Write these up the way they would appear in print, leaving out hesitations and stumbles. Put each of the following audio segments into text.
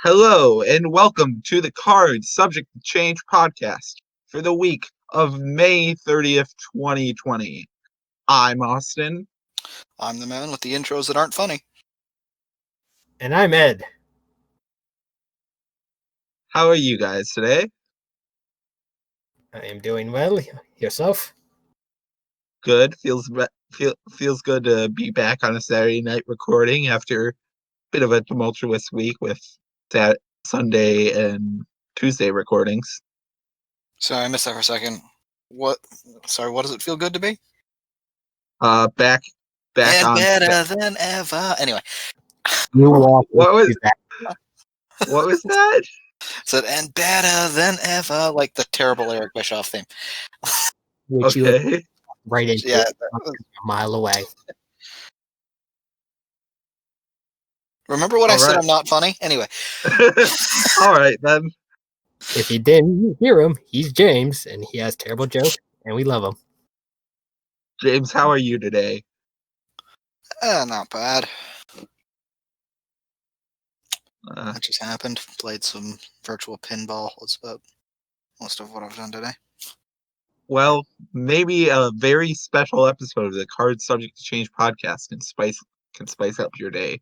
Hello and welcome to the Cards Subject to Change podcast for the week of May 30th, 2020. I'm Austin. I'm the man with the intros that aren't funny. And I'm Ed. How are you guys today? I am doing well. Yourself? Good. Feels good to be back on a Saturday night recording after a bit of a tumultuous week with Sunday and Tuesday recordings. Sorry, I missed that for a second. What? Sorry, what does it feel good to be? Back and on. Better than ever. Anyway. What was that? Said, and better than ever, like the terrible Eric Bischoff theme. Which you Okay. right into a mile away. Remember what I said? I'm not funny? Anyway. All right, then. If you didn't hear him, he's James, and he has terrible jokes, and we love him. James, how are you today? Not bad. That just happened. Played some virtual pinball. That's about most of what I've done today. Well, maybe a very special episode of the Cards Subject to Change podcast can spice up your day.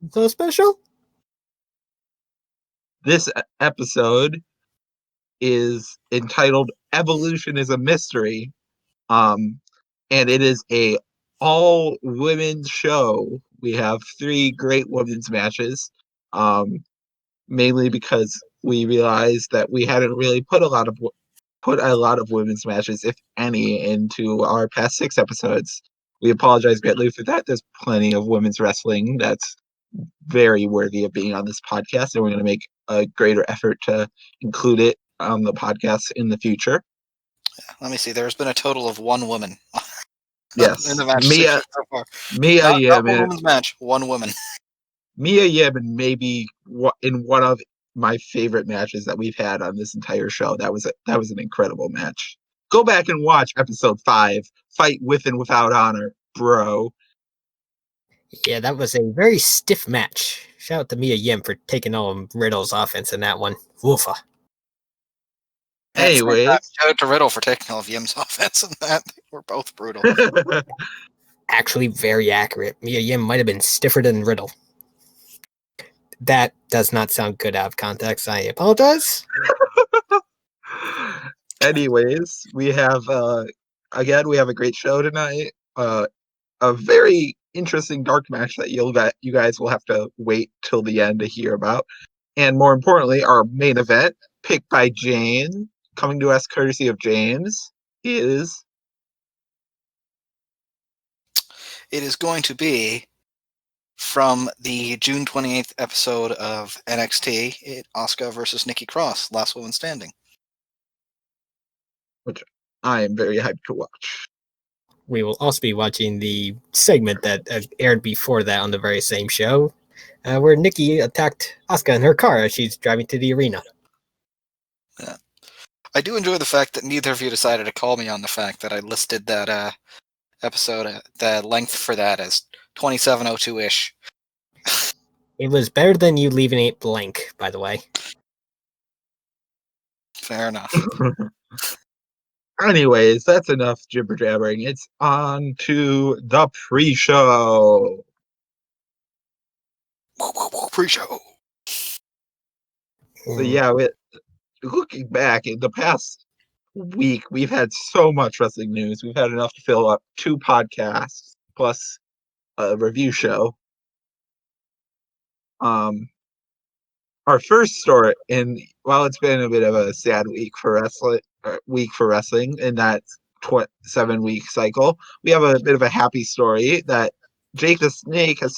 So special? This episode is entitled "Evolution is a Mystery," and it is a all women's show. We have 3 great women's matches, mainly because we realized that we hadn't really put a lot of women's matches, if any, into our past 6 episodes. We apologize greatly for that. There's plenty of women's wrestling that's very worthy of being on this podcast, and we're going to make a greater effort to include it on the podcast in the future. Let me see. There's been a total of 1 woman. Yes, in the match Mia. So far. Mia not Yim. One woman's match. 1 woman. Mia Yim, maybe in one of my favorite matches that we've had on this entire show. That was an incredible match. Go back and watch episode 5, Fight With and Without Honor, bro. Yeah, that was a very stiff match. Shout out to Mia Yim for taking all Riddle's offense in that one. Woofa. Anyways. Shout out to Riddle for taking all of Yim's offense in that. We're both brutal. Actually, very accurate. Mia Yim might have been stiffer than Riddle. That does not sound good out of context. I apologize. Anyways, we have a great show tonight. A very interesting dark match that you guys will have to wait till the end to hear about. And more importantly, our main event, picked by Jane, coming to us courtesy of James, is... It is going to be from the June 28th episode of NXT, Asuka versus Nikki Cross, Last Woman Standing. Which I am very hyped to watch. We will also be watching the segment that aired before that on the very same show, where Nikki attacked Asuka in her car as she's driving to the arena. Yeah. I do enjoy the fact that neither of you decided to call me on the fact that I listed that episode, the length for that as 27:02-ish. It was better than you leaving it blank, by the way. Fair enough. Anyways, that's enough jibber jabbering. It's on to the pre-show. Pre-show. So yeah, looking back in the past week, we've had so much wrestling news. We've had enough to fill up 2 podcasts plus a review show. Our first story, and while it's been a bit of a sad week for wrestling in that 7-week cycle, we have a bit of a happy story that Jake the Snake has.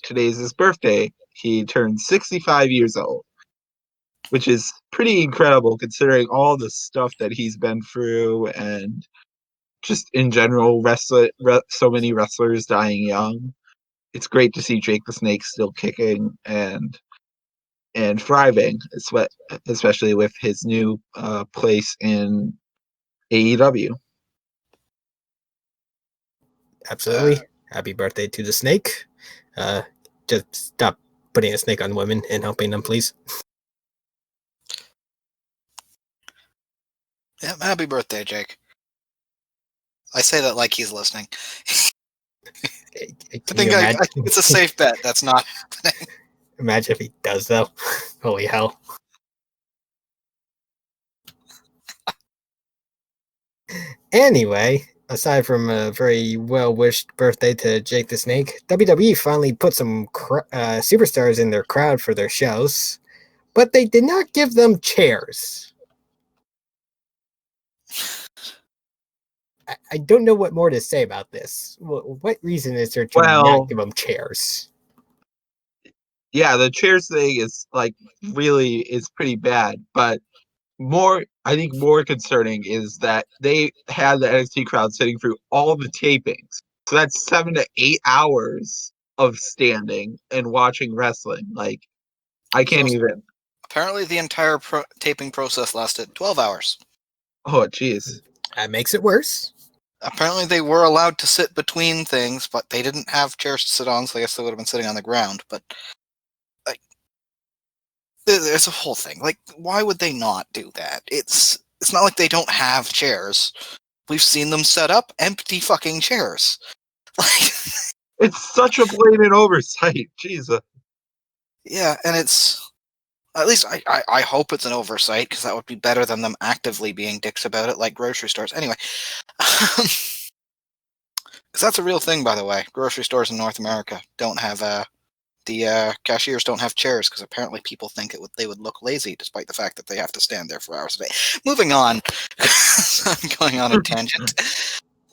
Today's his birthday. He turned 65 years old, which is pretty incredible considering all the stuff that he's been through and just in general, so many wrestlers dying young. It's great to see Jake the Snake still kicking and thriving, especially with his new place in AEW. Absolutely. Happy birthday to the Snake. just stop putting a snake on women and helping them, please? Yeah, happy birthday, Jake. I say that like he's listening. I think it's a safe bet. That's not happening. Imagine if he does, though. Holy hell. Anyway, aside from a very well-wished birthday to Jake the Snake, WWE finally put some superstars in their crowd for their shows, but they did not give them chairs. I don't know what more to say about this. What reason is there to not give them chairs? Yeah, the chairs thing is pretty bad, but I think more concerning is that they had the NXT crowd sitting through all the tapings. So that's 7 to 8 hours of standing and watching wrestling. Like, I can't even. Apparently, the entire taping process lasted 12 hours. Oh, jeez. That makes it worse. Apparently, they were allowed to sit between things, but they didn't have chairs to sit on, so I guess they would have been sitting on the ground. But there's a whole thing. Like, why would they not do that? It's not like they don't have chairs. We've seen them set up empty fucking chairs. Like, it's such a blatant oversight. Jesus. Yeah, and it's at least I hope it's an oversight, because that would be better than them actively being dicks about it like grocery stores. Anyway, because that's a real thing, by the way. Grocery stores in North America don't have the cashiers don't have chairs, because apparently people think they would look lazy, despite the fact that they have to stand there for hours a day. Moving on, I'm going on a tangent.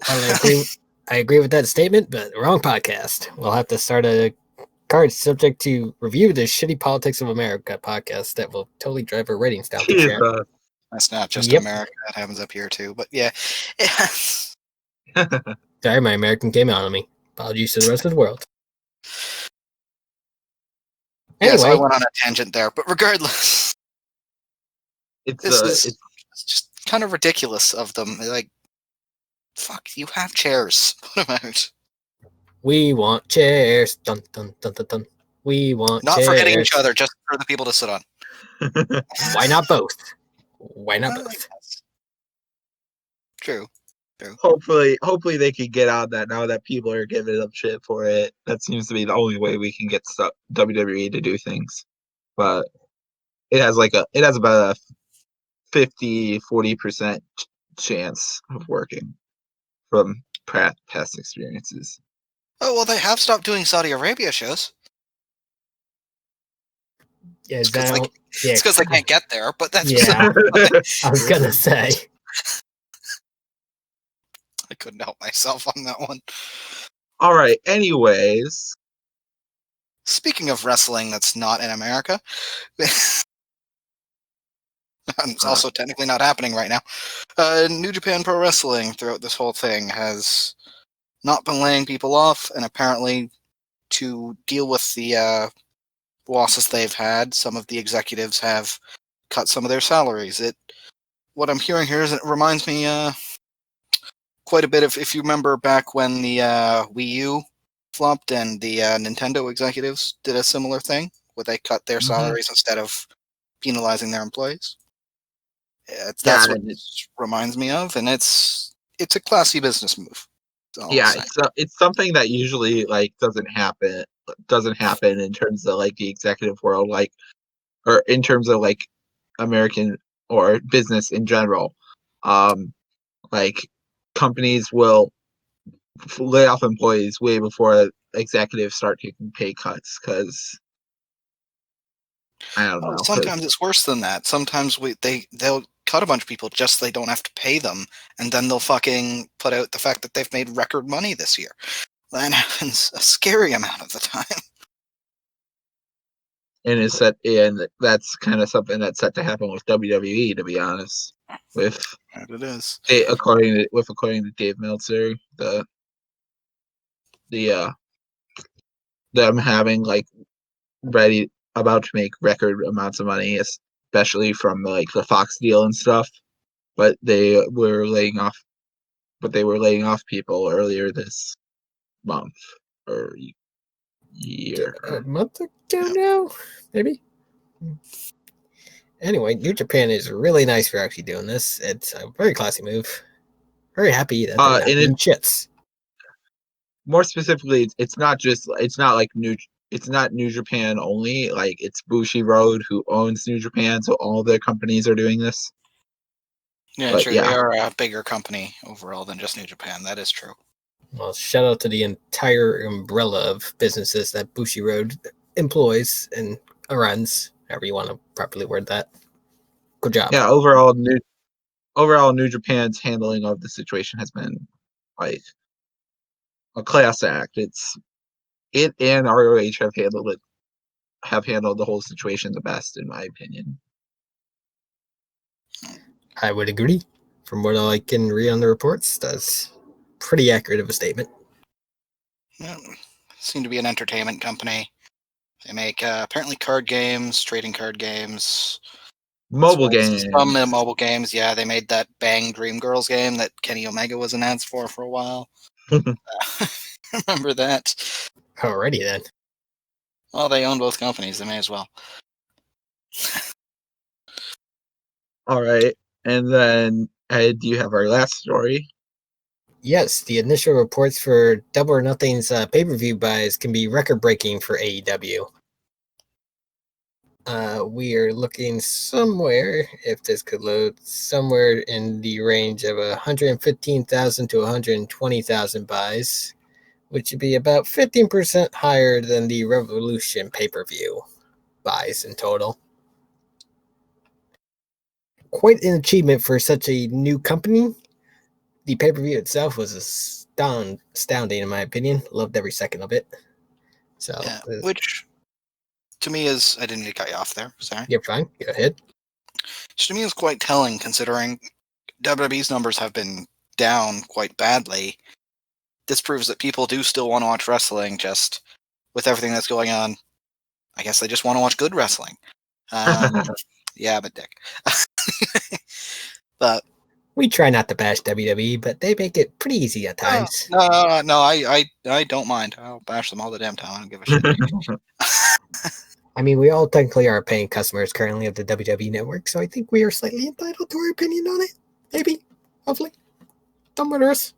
Well, I agree with that statement, but wrong podcast. We'll have to start a card subject to review the Shitty Politics of America podcast that will totally drive our ratings down the chair. That's not just America. That happens up here too. But yeah. Sorry, my American came out on me. Apologies to the rest of the world. Anyway. Yeah, so I went on a tangent there. But regardless, it's just kind of ridiculous of them. Like, fuck, you have chairs. Put them out. We want chairs. Dun, dun, dun, dun, dun. We want not chairs. Not forgetting each other, just for the people to sit on. Why not both? Why not both? True. Hopefully they can get on that now that people are giving them shit for it. That seems to be the only way we can get WWE to do things. But it has about a 50-40% chance of working from past experiences. Oh, well, they have stopped doing Saudi Arabia shows. Yeah, it's because they can't get there, but that's I was gonna say. I couldn't help myself on that one. All right. Anyways, speaking of wrestling that's not in America, it's also technically not happening right now. New Japan Pro Wrestling throughout this whole thing has not been laying people off, and apparently to deal with the losses they've had, some of the executives have cut some of their salaries. What I'm hearing here is it reminds me quite a bit of, if you remember back when the Wii U flopped and the Nintendo executives did a similar thing, where they cut their salaries instead of penalizing their employees. That's what it reminds me of, and it's a classy business move. Yeah, it's something that usually doesn't happen in terms of the executive world, or in terms of American or business in general. Companies will lay off employees way before executives start taking pay cuts, because I don't know. Sometimes it's worse than that. Sometimes they'll cut a bunch of people just so they don't have to pay them, and then they'll fucking put out the fact that they've made record money this year. That happens a scary amount of the time. And that's kind of something that's set to happen with WWE, to be honest. It is. According to Dave Meltzer, them having about to make record amounts of money, especially from the Fox deal and stuff. But they were laying off people earlier this month or year. A month ago now, maybe. Anyway, New Japan is really nice for actually doing this. It's a very classy move. Very happy that they're not And being shits. More specifically, it's not like it's not New Japan only. Like it's Bushi Road who owns New Japan, so all their companies are doing this. Yeah, But true. yeah. They are a bigger company overall than just New Japan. That is true. Well, shout out to the entire umbrella of businesses that Bushi Road employs and runs, however you want to properly word that. Good job. Yeah, overall New Japan's handling of the situation has been like a class act. It and ROH have handled the whole situation the best, in my opinion. I would agree. From what I can read on the reports, that's pretty accurate of a statement. Yeah, seem to be an entertainment company. They make apparently card games, trading card games, Mobile games. Some mobile games. Yeah, they made that Bang Dream Girls game that Kenny Omega was announced for a while. Remember that? Alrighty then. Well, they own both companies. They may as well. All right, and then Ed, do you have our last story? Yes, the initial reports for Double or Nothing's pay-per-view buys can be record-breaking for AEW. We are looking somewhere, if this could load, somewhere in the range of 115,000 to 120,000 buys, which would be about 15% higher than the Revolution pay-per-view buys in total. Quite an achievement for such a new company. The pay-per-view itself was astounding in my opinion. Loved every second of it. So, yeah, which to me is, I didn't mean to cut you off there. Sorry. You're fine. Go ahead. Which to me is quite telling, considering WWE's numbers have been down quite badly. This proves that people do still want to watch wrestling, just with everything that's going on. I guess they just want to watch good wrestling. Yeah, but dick. But we try not to bash WWE, but they make it pretty easy at times. No, I don't mind. I'll bash them all the damn time. I don't give a shit. I mean, we all technically are paying customers currently of the WWE network, so I think we are slightly entitled to our opinion on it. Maybe, hopefully, some winners,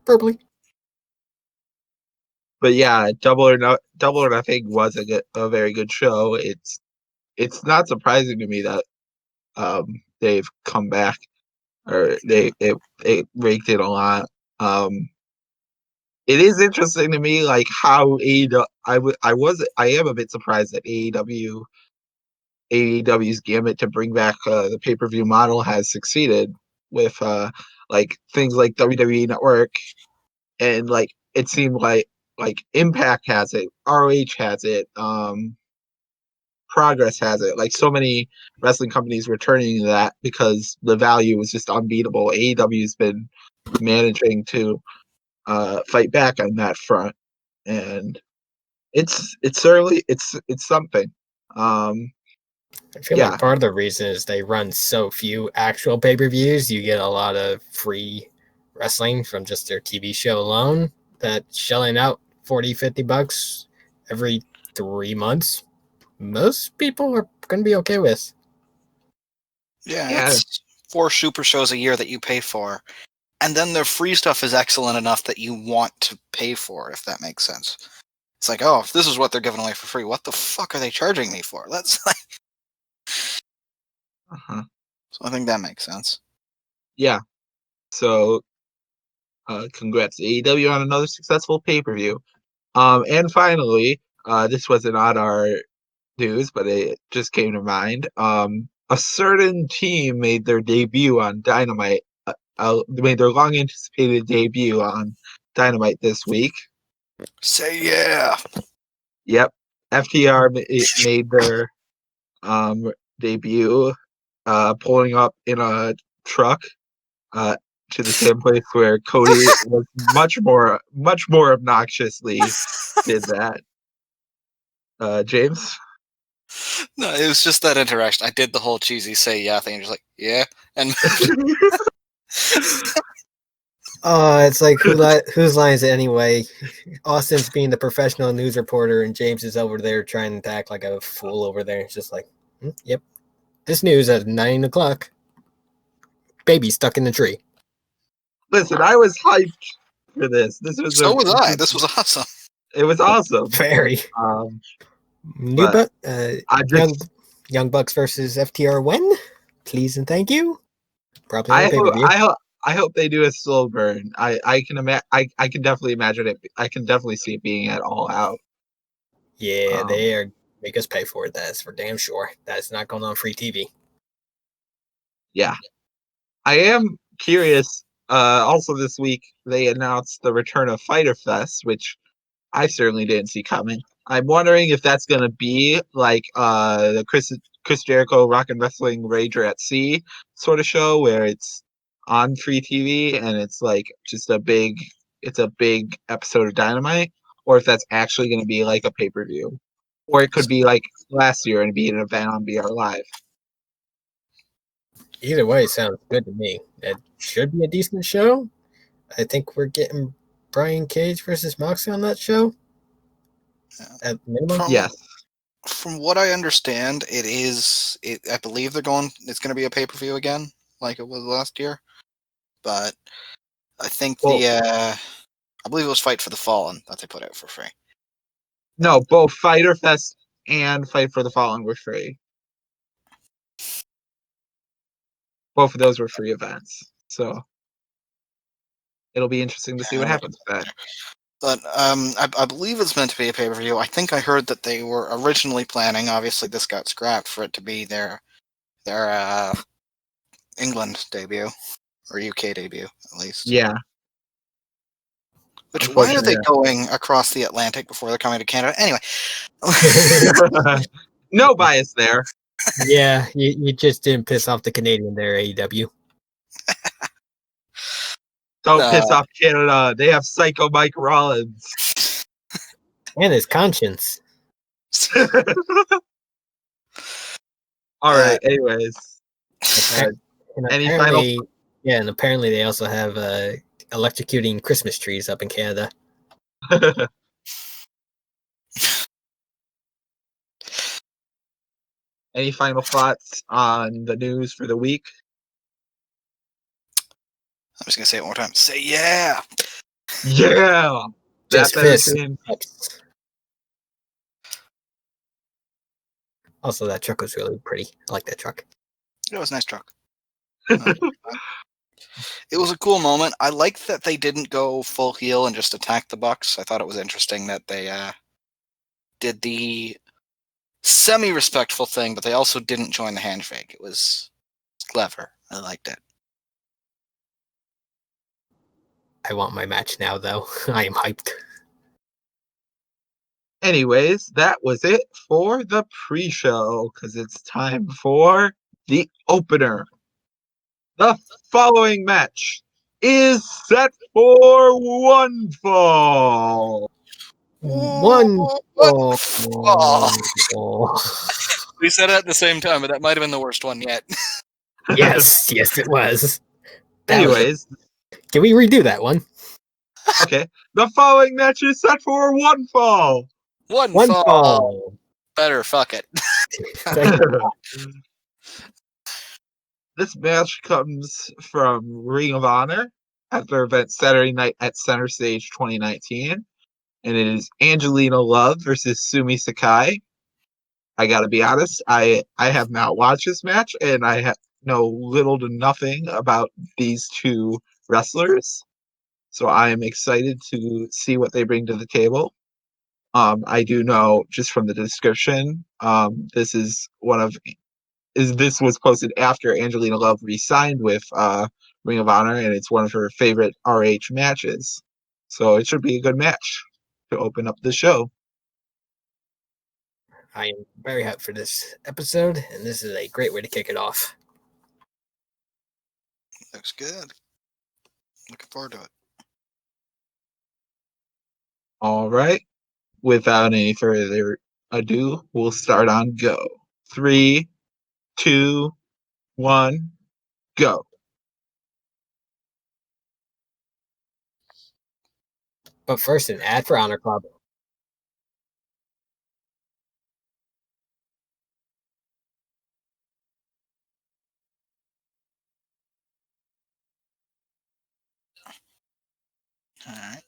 probably. But yeah, Double or Nothing was a very good show. It's not surprising to me that they've come back, or they raked it a lot. It is interesting to me, like how AEW. I am a bit surprised that AEW's gambit to bring back the pay-per-view model has succeeded with like things like WWE Network, and like it seemed like Impact has it, ROH has it, Progress has it. Like so many wrestling companies returning to that because the value was just unbeatable. AEW's been managing to fight back on that front, and it's certainly it's something. I feel like part of the reason is they run so few actual pay-per-views. You get a lot of free wrestling from just their TV show alone. That shelling out $40-$50 every 3 months, most people are going to be okay with. Yeah, it's 4 super shows a year that you pay for. And then their free stuff is excellent enough that you want to pay for, if that makes sense. It's like, oh, if this is what they're giving away for free, what the fuck are they charging me for? That's like... So I think that makes sense. Yeah. So, congrats to AEW on another successful pay-per-view. And finally, this wasn't on our news, but it just came to mind. A certain team made their debut on Dynamite. Made their long-anticipated debut on Dynamite this week. Say yeah. Yep, FTR made their debut, pulling up in a truck to the same place where Cody was much more obnoxiously did that. James? No, it was just that interaction. I did the whole cheesy say yeah thing, just like, yeah, and It's like whose line is it anyway? Austin's being the professional news reporter, and James is over there trying to act like a fool over there. It's just like, yep, this news at 9 o'clock. Baby stuck in the tree. Listen, I was hyped for this. This was So was I. This was awesome. It was awesome. Very. New But Young Bucks versus FTR when? Please and thank you. Probably on pay-per-view. I hope they do a slow burn. I can definitely imagine it. I can definitely see it being at All Out. Yeah, they are make us pay for it. That's for damn sure. That's not going on free TV. Yeah, I am curious. Also, this week they announced the return of Fyter Fest, which I certainly didn't see coming. I'm wondering if that's going to be like the Chris Jericho Rock and Wrestling Rager at Sea sort of show where it's on free TV and it's like just a big episode of Dynamite, or if that's actually going to be like a pay-per-view, or it could be like last year and be an event on BR Live. Either way, sounds good to me. It should be a decent show. I think we're getting Brian Cage versus Moxley on that show. At minimum. Yes. From what I understand, I believe it's going to be a pay-per-view again, like it was last year. But I think I believe it was Fight for the Fallen that they put out for free. No, both Fyter Fest and Fight for the Fallen were free. Both of those were free events. So it'll be interesting to see what happens with that. But I believe it's meant to be a pay-per-view. I think I heard that they were originally planning, obviously this got scrapped, for it to be their England debut, or UK debut, at least. Yeah. Which, why are they going across the Atlantic before they're coming to Canada? Anyway. No bias there. Yeah, you just didn't piss off the Canadian there, AEW. Don't piss off Canada. They have Psycho Mike Rollins. And his conscience. All right, anyways. Any final? Yeah, and apparently they also have electrocuting Christmas trees up in Canada. Any final thoughts on the news for the week? I'm just going to say it one more time. Say yeah! Yeah! Just fist. Also, that truck was really pretty. I like that truck. It was a nice truck. It was a cool moment. I like that they didn't go full heel and just attack the Bucks. I thought it was interesting that they did the semi-respectful thing, but they also didn't join the handshake. It was clever. I liked it. I want my match now, though. I am hyped. Anyways, that was it for the pre-show, because it's time for the opener. The following match is set for one fall. One fall. We said it at the same time, but that might have been the worst one yet. Yes, it was. Anyways. Can we redo that one? Okay. The following match is set for one fall. One fall. Better, fuck it. This match comes from Ring of Honor at their event Saturday night at Center Stage 2019. And it is Angelina Love versus Sumie Sakai. I gotta be honest, I have not watched this match, and I know little to nothing about these two wrestlers. So I am excited to see what they bring to the table. I do know just from the description, this was posted after Angelina Love re-signed with Ring of Honor, and it's one of her favorite RH matches. So it should be a good match to open up the show. I am very hyped for this episode, and this is a great way to kick it off. Looks good. Looking forward to it. All right. Without any further ado, we'll start on go. 3, 2, 1, go. But first, an ad for Honor Club. All right.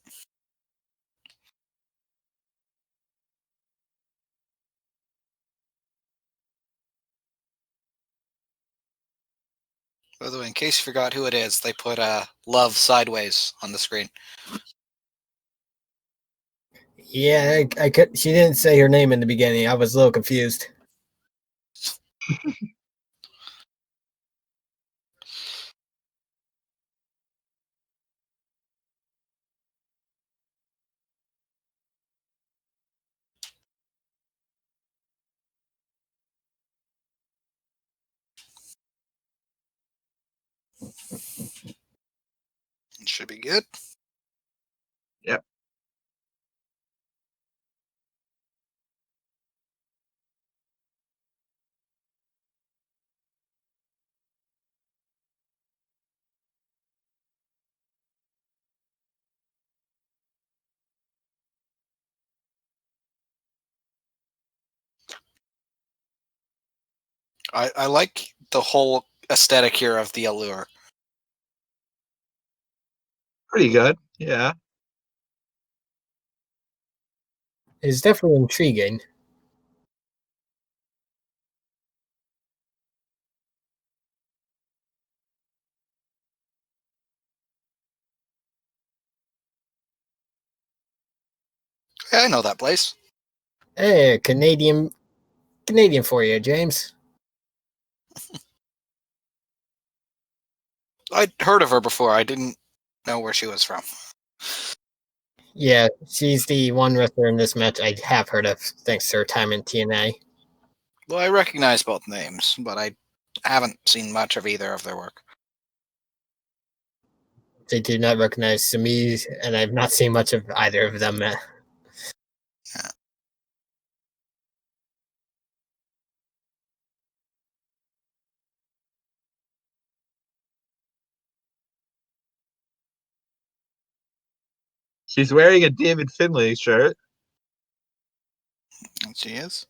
By the way, in case you forgot who it is, they put "Love" sideways on the screen. Yeah, I could. She didn't say her name in the beginning. I was a little confused. It should be good. Yep. I like the whole aesthetic here of the Allure. Pretty good. Yeah. It's definitely intriguing. Yeah, I know that place. Hey, Canadian for you, James. I'd heard of her before. I didn't know where she was from. Yeah, she's the one wrestler in this match I have heard of, thanks to her time in TNA. Well, I recognize both names, but I haven't seen much of either of their work. They do not recognize Sumie, and I've not seen much of either of them. Yeah. She's wearing a David Finlay shirt. And she is.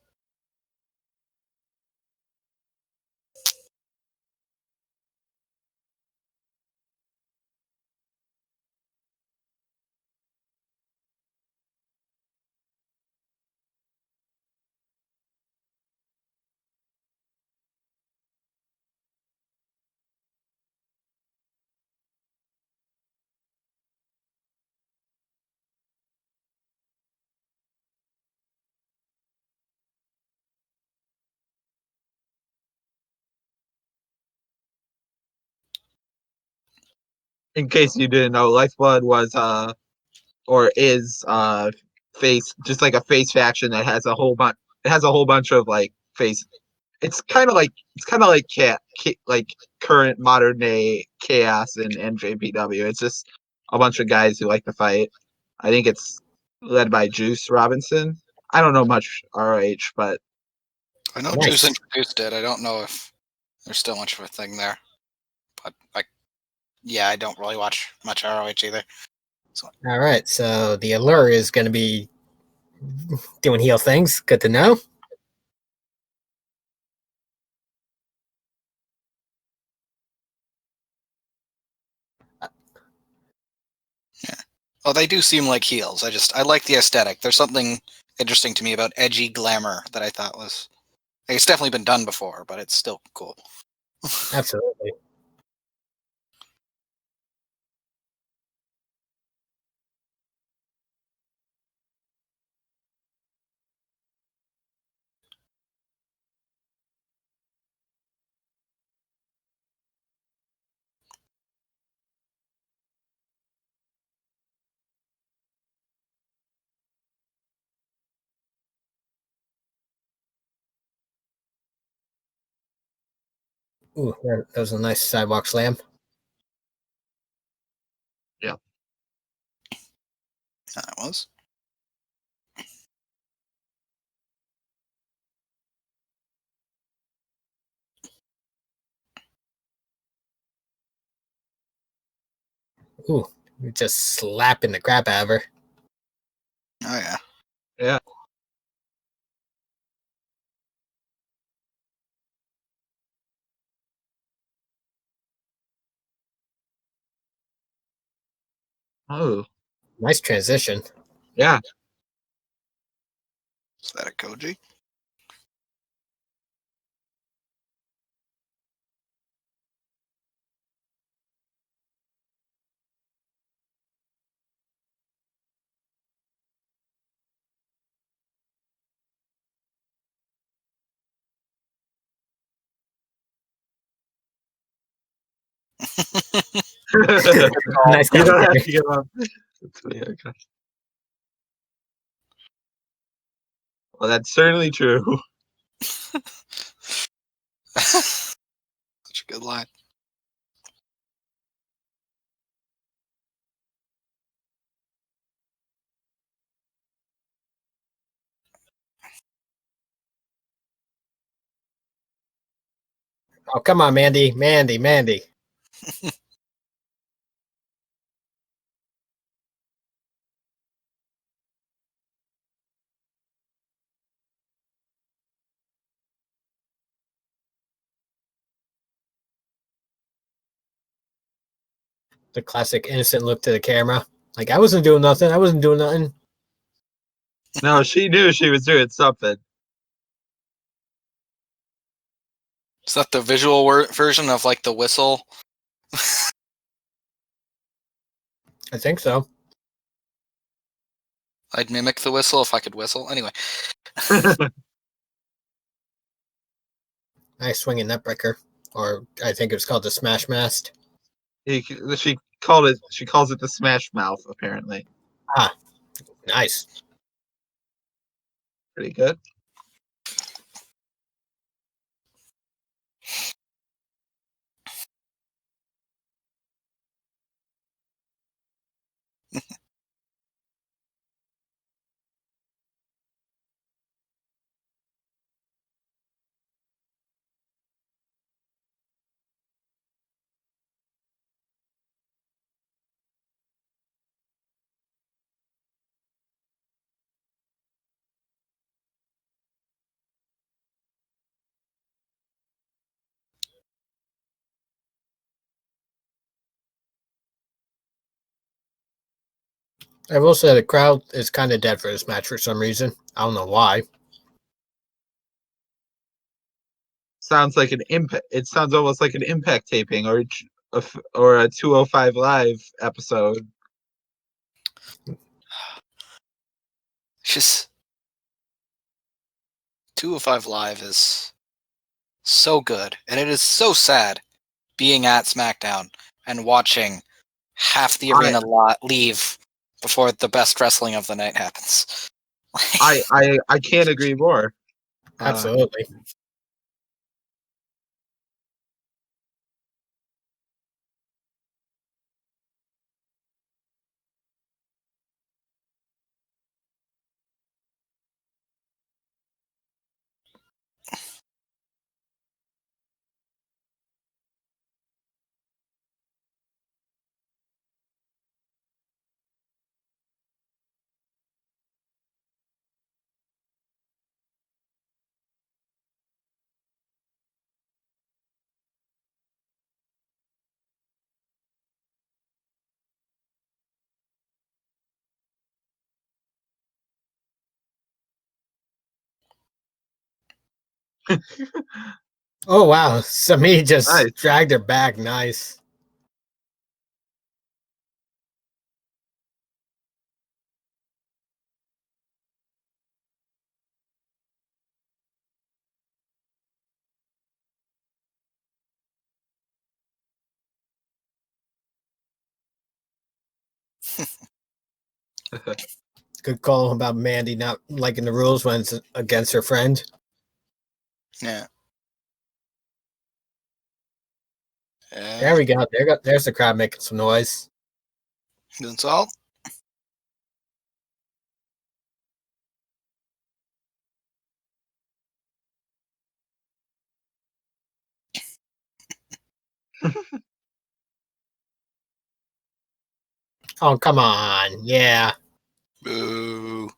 In case you didn't know, Lifeblood was or is face just like a face faction that has a whole bunch. It has a whole bunch of like face. It's kind of like like current modern day chaos in NJPW. It's just a bunch of guys who like to fight. I think it's led by Juice Robinson. I don't know much ROH, but I know Nice. Juice introduced it. I don't know if there's still much of a thing there. But yeah, I don't really watch much ROH either. All right, so the Allure is going to be doing heel things. Good to know. Oh, they do seem like heels. I like the aesthetic. There's something interesting to me about edgy glamour that I thought was. It's definitely been done before, but it's still cool. Absolutely. Ooh, that was a nice sidewalk slam. yeah. That was. Ooh, just slapping the crap out of her. Oh yeah. Yeah. Oh, Nice transition. yeah. Is that a Koji? Nice You don't have commentary. to give up. Yeah, okay. Well, that's certainly true. Such a good line. Oh, come on, Mandy. Mandy. The classic innocent look to the camera. Like, I wasn't doing nothing. No, she knew she was doing something. Is that the visual version of like the whistle? I think so. I'd mimic the whistle if I could whistle. Anyway. Nice swinging net breaker. Or I think it was called the smash mast. She calls it the smash mouth, apparently. Ah, nice. Pretty good. I will say the crowd is kind of dead for this match for some reason. I don't know why. Sounds like an impact. It sounds almost like an impact taping or a 205 live episode. It's just 205 Live is so good, and it is so sad being at SmackDown and watching half the arena leave before the best wrestling of the night happens. I can't agree more. Absolutely. Oh, wow. Sumie just Nice. dragged her back. Nice. Good call about Mandy not liking the rules when it's against her friend. Yeah. There we go. There's the crowd making some noise. That's all. Oh, come on. Yeah. Boo.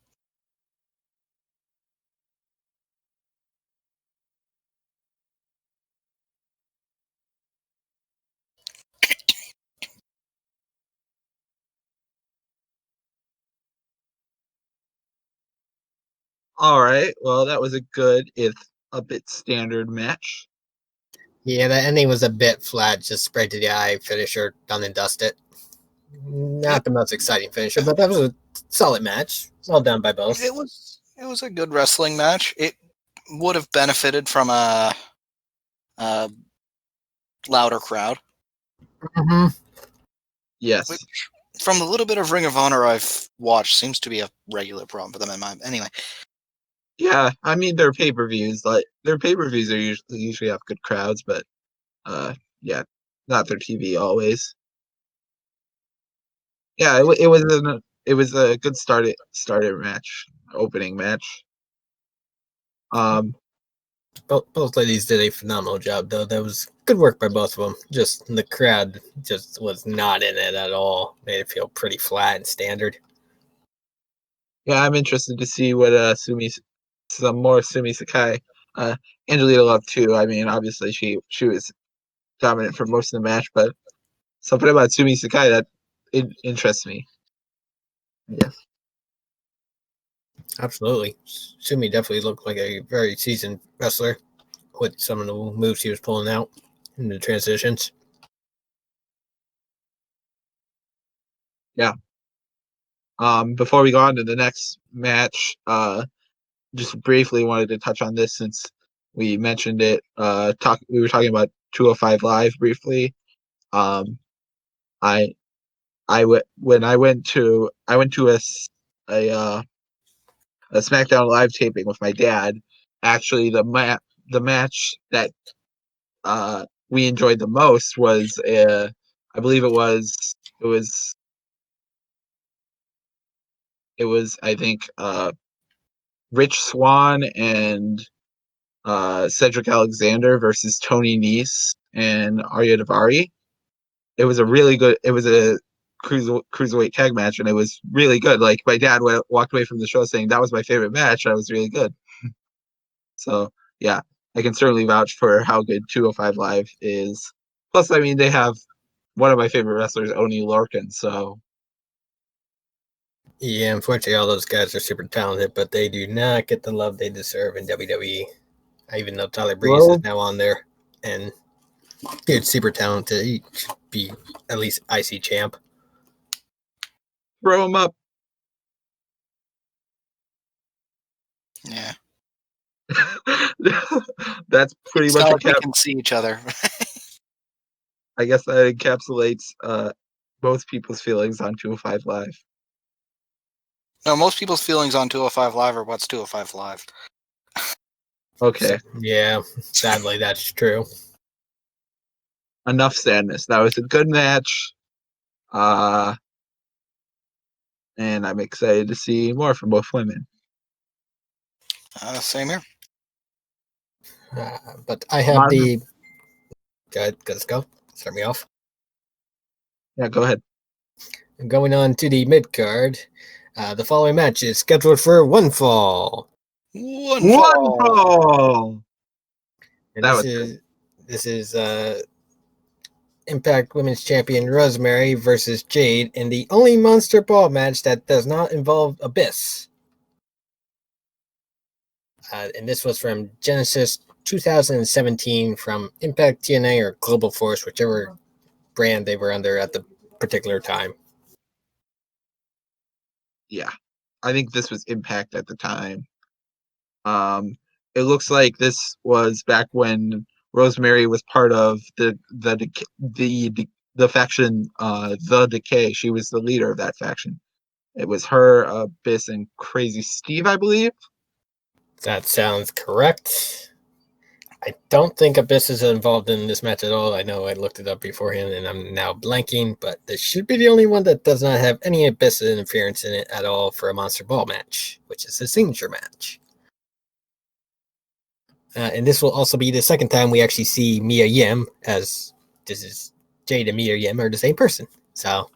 All right. Well, that was a good, if a bit standard match. Yeah, the ending was a bit flat, just sprayed to the eye, finisher, done and dusted. Not the most exciting finisher, but that was a solid match. Well done by both. It was a good wrestling match. It would have benefited from a louder crowd. Mm-hmm. Yes. Which, from the little bit of Ring of Honor I've watched, seems to be a regular problem for them in my anyway. Yeah, I mean their pay-per-views, are usually have good crowds, but yeah, not their TV always. Yeah, it was a good started match, opening match. Both ladies did a phenomenal job, though. That was good work by both of them. Just the crowd just was not in it at all. Made it feel pretty flat and standard. Yeah, I'm interested to see what some more Sumi Sakai. Uh, Angelina Love too. I mean, obviously she was dominant for most of the match, but something about Sumi Sakai that interests me. Yes. Absolutely. Sumi definitely looked like a very seasoned wrestler with some of the moves he was pulling out in the transitions. Yeah. Before we go on to the next match, just briefly wanted to touch on this since we mentioned it. We were talking about 205 Live briefly. Um, I when I went to a uh, a SmackDown Live taping with my dad. Actually, the match that we enjoyed the most was I believe it was I think Rich Swann and Cedric Alexander versus Tony Nese and Arya Davari. It was a cruiserweight tag match, and it was really good. Like my dad walked away from the show saying that was my favorite match. That was really good. So yeah, I can certainly vouch for how good 205 Live is. Plus, I mean, they have one of my favorite wrestlers, Oni Lorcan. So Yeah, unfortunately, all those guys are super talented, but they do not get the love they deserve in WWE. Even though Tyler Breeze is now on there, and he's super talented, he should be at least IC champ. throw him up. Yeah. That's pretty It's much not like we can see each other. I guess that encapsulates most people's feelings on 205 Live. No, most people's feelings on 205 Live are what's 205 Live. Okay. Yeah, sadly, that's true. Enough sadness. That was a good match. And I'm excited to see more from both women. Same here. But I have the. Good, let's go. Start me off. Yeah, go ahead. Going on to the mid card. The following match is scheduled for one fall. One fall. And this is Impact Women's Champion Rosemary versus Jade in the only Monster Ball match that does not involve Abyss. And this was from Genesis 2017 from Impact TNA or Global Force, whichever brand they were under at the particular time. Yeah, I think this was Impact at the time. It looks like this was back when Rosemary was part of the faction, the Decay. She was the leader of that faction. It was her, Abyss, and Crazy Steve, I believe. That sounds correct. I don't think Abyss is involved in this match at all. I know I looked it up beforehand and I'm now blanking, but this should be the only one that does not have any Abyss interference in it at all for a Monster Ball match, which is a signature match. And this will also be the second time we actually see Mia Yim, as this is Jade and Mia Yim are the same person. So,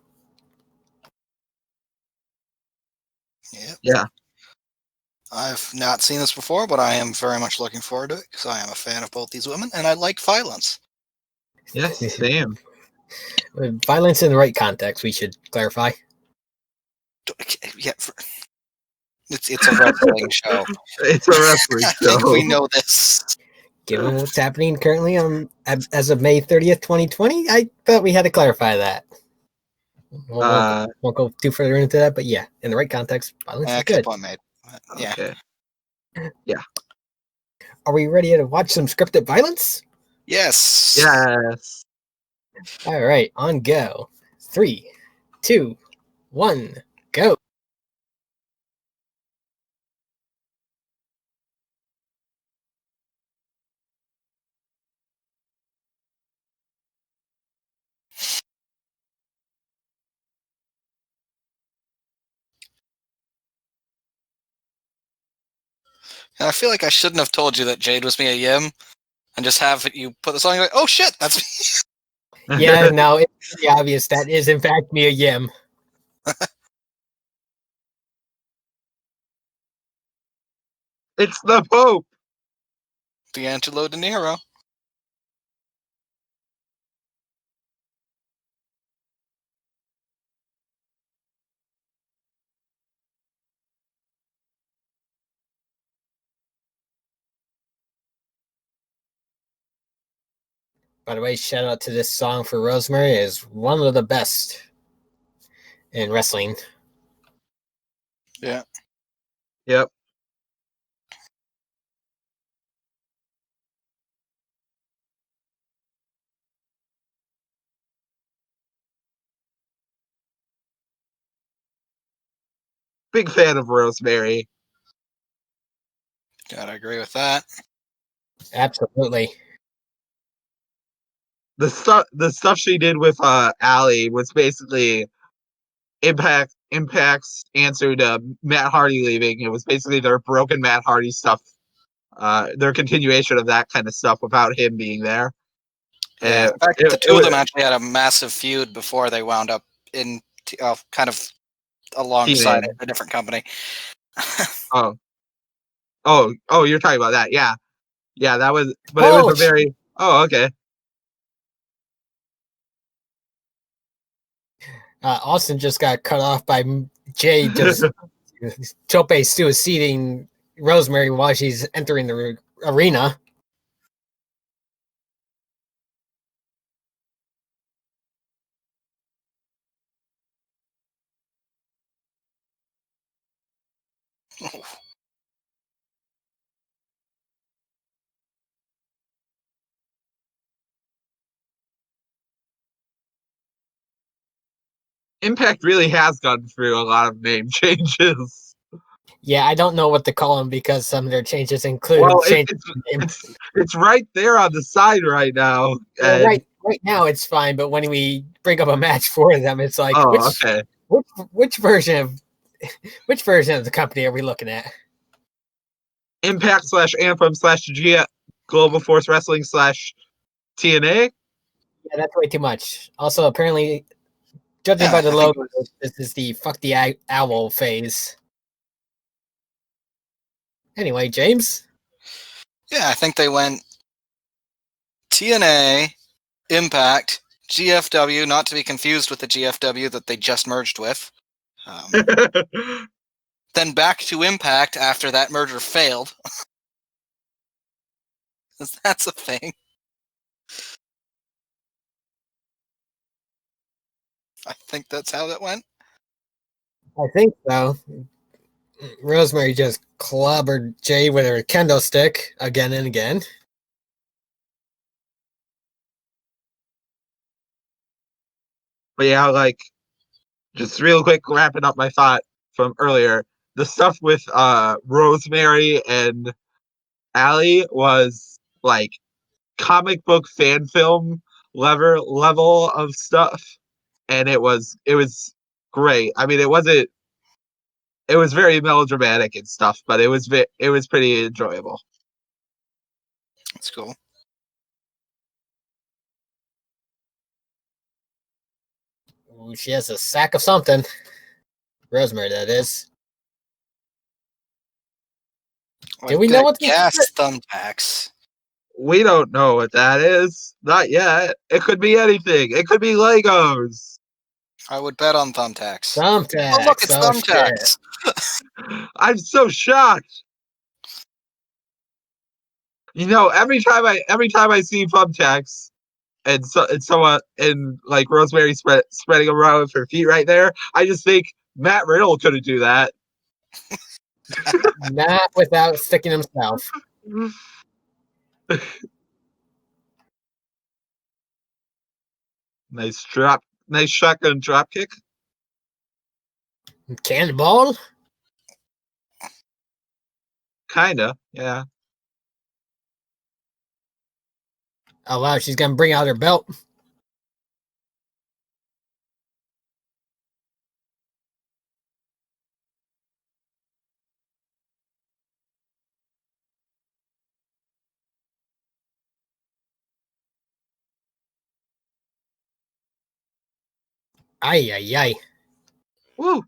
Yeah. I've not seen this before, but I am very much looking forward to it because I am a fan of both these women, and I like violence. Yes, same. Violence in the right context, we should clarify. Yeah, It's a wrestling show. It's a wrestling I think show. we know this. Given what's happening currently as of May 30th, 2020, I thought we had to clarify that. Won't go too further into that, but yeah, in the right context, violence is good. Point made. Yeah. Okay. Yeah. Are we ready to watch some scripted violence? Yes. Yes. All right, on go. 3, 2, 1, go. And I feel like I shouldn't have told you that Jade was Mia Yim, and just have you put the song. You're like, oh shit, that's me. Yeah, now it's pretty obvious that is in fact Mia Yim. It's the Pope. D'Angelo De Niro. By the way, shout out to this song for Rosemary. Is one of the best in wrestling. Yeah. Yep. Big fan of Rosemary. Gotta agree with that. Absolutely. The stuff she did with Allie was basically Impact's answer to Matt Hardy leaving. It was basically their broken Matt Hardy stuff, their continuation of that kind of stuff without him being there. Yeah, in fact, the two of them actually had a massive feud before they wound up in kind of alongside a different company. Oh, you're talking about that? Yeah, that was. But it was a very. Oh, okay. Austin just got cut off by Jade just chope succeeding Rosemary while she's entering the arena. Impact really has gone through a lot of name changes. Yeah, I don't know what to call them because some of their changes include changing the name. It's right there on the side right now. Well, right now it's fine, but when we bring up a match for them, it's like which version of the company are we looking at? Impact /Anthem /GF Global Force Wrestling /TNA. Yeah, that's way too much. Also, apparently, judging by the logo, this is the fuck the owl phase. Anyway, James? Yeah, I think they went TNA, Impact, GFW, not to be confused with the GFW that they just merged with. Then back to Impact after that merger failed. That's a thing. I think that's how that went. I think so. Rosemary just clobbered Jay with her kendo stick again and again. But yeah, like, just real quick, wrapping up my thought from earlier, the stuff with Rosemary and Allie was like comic book fan film level of stuff, and it was great. I mean, it was very melodramatic and stuff, but it was pretty enjoyable. That's cool. Ooh, she has a sack of something. Rosemary, that is. Do we know what gas thumbtacks? We don't know what that is. Not yet. It could be anything. It could be Legos. I would bet on thumbtacks. Thumbtacks. Oh, look, it's Oh, thumbtacks. I'm so shocked. You know, every time I see thumbtacks and someone and like Rosemary spreading them around with her feet right there, I just think Matt Riddle couldn't do that. Not without sticking himself. Nice shotgun drop kick. Cannonball? Kinda, yeah. Oh, wow, she's going to bring out her belt. Ay, ay, ay. Woo!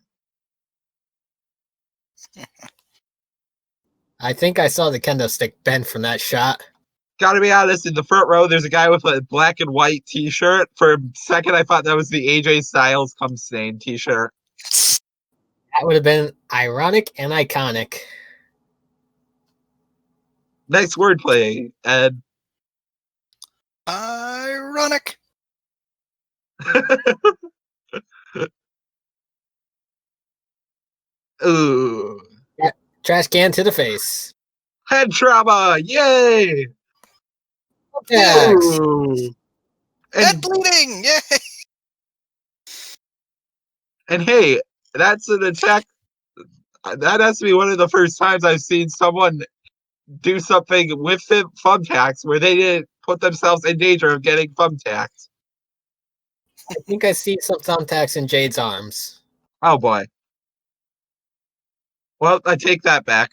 I think I saw the kendo stick bend from that shot. Gotta be honest, in the front row, there's a guy with a black and white t-shirt. For a second, I thought that was the AJ Styles Come Stain t-shirt. That would have been ironic and iconic. Nice wordplay, Ed. Ironic. Ooh. Trash can to the face. Head trauma! Yay! Thumbtacks. Ooh. Head And, bleeding! Yay! and hey, that's an attack. That has to be one of the first times I've seen someone do something with thumbtacks where they didn't put themselves in danger of getting thumbtacked. I think I see some thumbtacks in Jade's arms. Oh boy. Well, I take that back.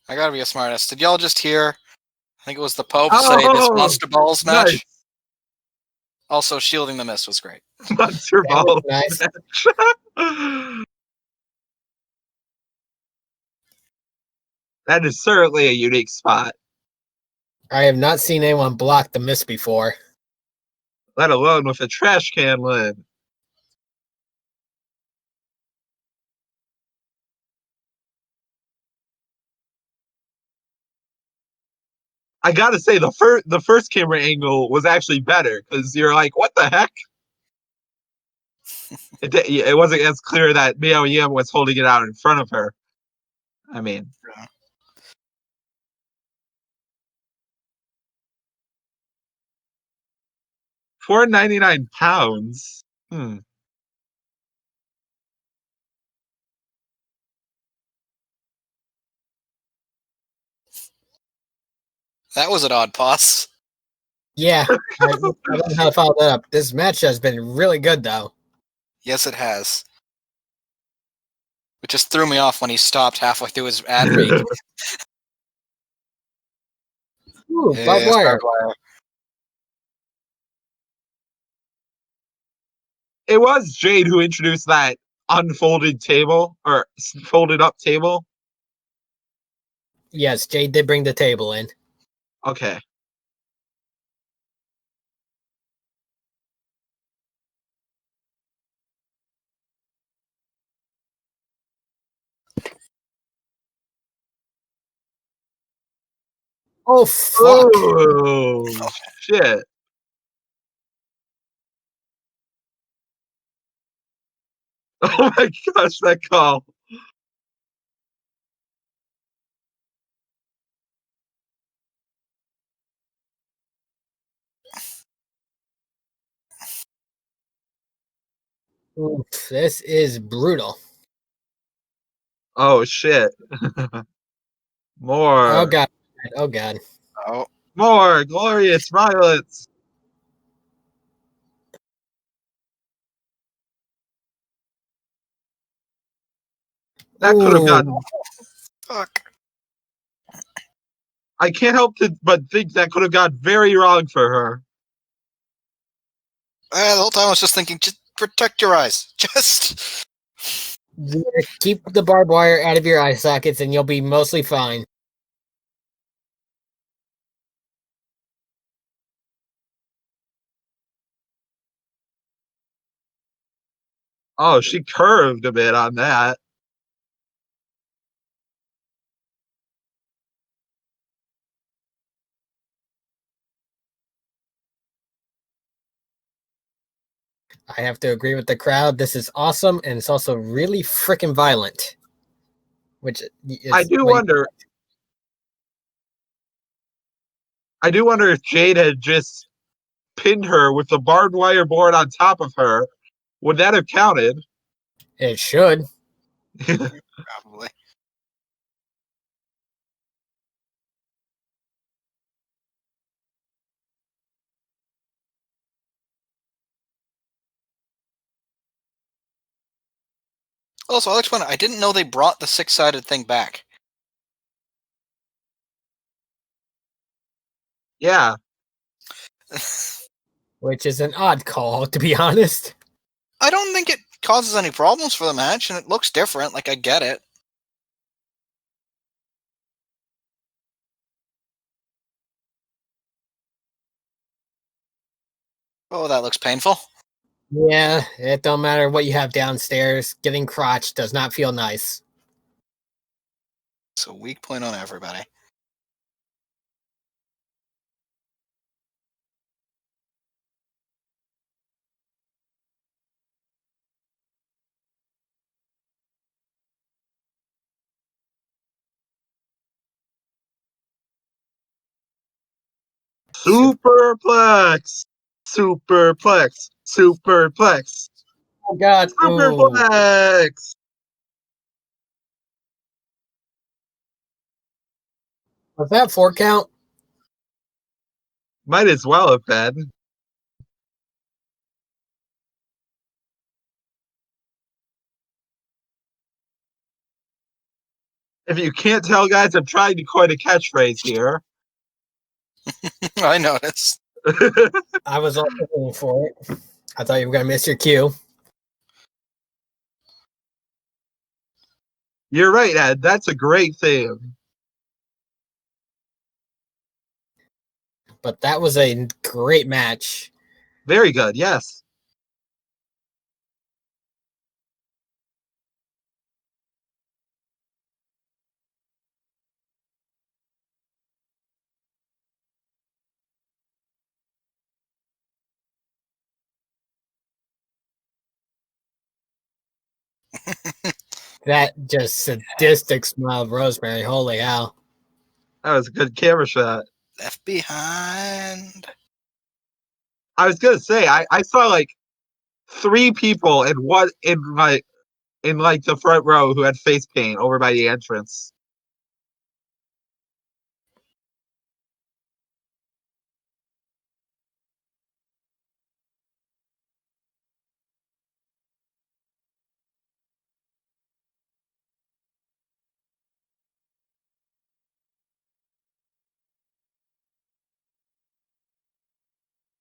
I gotta be a smartass. Did y'all just hear? I think it was the Pope say this Monster Balls match. Nice. Also, Shielding the Mist was great. Monster That was Ball nice. match. That is certainly a unique spot, I have not seen anyone block the miss before. let alone with a trash can lid. I gotta say, the first camera angle was actually better because you're like, what the heck? It wasn't as clear that Miao Yim was holding it out in front of her. I mean, Yeah. £499. That was an odd pause. Yeah, I don't know how to follow that up. This match has been really good, though. Yes, it has. It just threw me off when he stopped halfway through his ad read. Ooh, Yes, barbed wire. barbed wire. It was Jade who introduced that unfolded table or folded up table. Yes, Jade did bring the table in. Okay. Oh, fuck. Oh, shit. Oh my gosh, that call. Oof, this is brutal. Oh shit. More. Oh, God. Oh, God. Oh, More glorious violence. That could have Ooh. gone. fuck. I can't help but think that could have gone very wrong for her. The whole time I was just thinking, just protect your eyes. Just. Yeah, keep the barbed wire out of your eye sockets and you'll be mostly fine. Oh, she curved a bit on that. I have to agree with the crowd. This is awesome, and it's also really freaking violent. Which is I do wonder. I do wonder if Jade had just pinned her with the barbed wire board on top of her. Would that have counted? It should. Probably. Also, I like to point out, I didn't know they brought the six-sided thing back. Yeah. Which is an odd call, to be honest. I don't think it causes any problems for the match, and it looks different. Like, I get it. Oh, that looks painful. Yeah, it don't matter what you have downstairs. Getting crotch does not feel nice. It's a weak point on everybody. Superplex. Superplex. Superplex. Oh God! Superplex. Was that 4 count? Might as well have been. If you can't tell, guys, I'm trying to coin a catchphrase here. I noticed. I was also looking for it. I thought you were gonna miss your cue. You're right, Ed. That's a great theme. But that was a great match. Very good, yes. That just sadistic smile of Rosemary. Holy hell. That was a good camera shot. Left behind. I was gonna say, I saw like 3 people in like the front row who had face paint over by the entrance.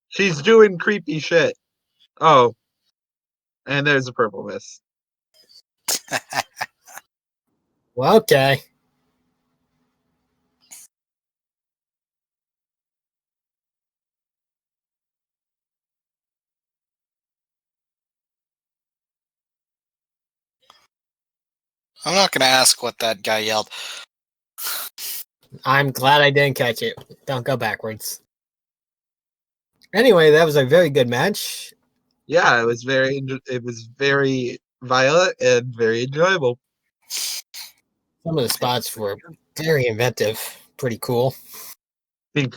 She's doing creepy shit. Oh, and there's a purple mist. Well, okay. I'm not going to ask what that guy yelled. I'm glad I didn't catch it. Don't go backwards. Anyway, that was a very good match. Yeah, it was very violent and very enjoyable. Some of the spots were very inventive. Pretty cool. I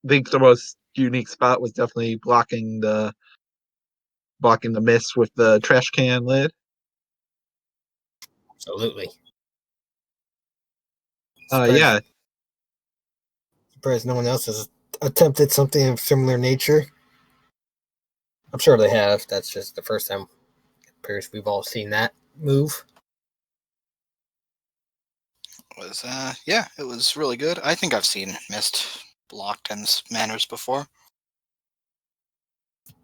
think the most unique spot was definitely blocking the mist with the trash can lid. Absolutely. Yeah. Surprised no one else has attempted something of similar nature. I'm sure they have. That's just the first time it appears we've all seen that move. Yeah, it was really good. I think I've seen Mist blocked in manners before.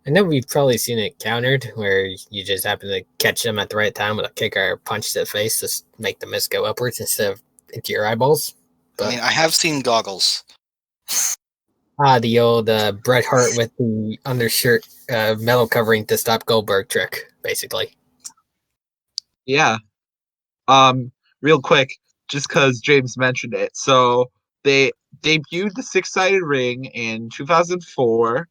I know we've probably seen it countered where you just happen to catch them at the right time with a kick or a punch to the face to make the mist go upwards instead of into your eyeballs. But, I mean, I have seen goggles. The old Bret Hart with the undershirt metal covering to stop Goldberg trick, basically. Yeah. Real quick, just because James mentioned it. So they debuted the six-sided ring in 2004,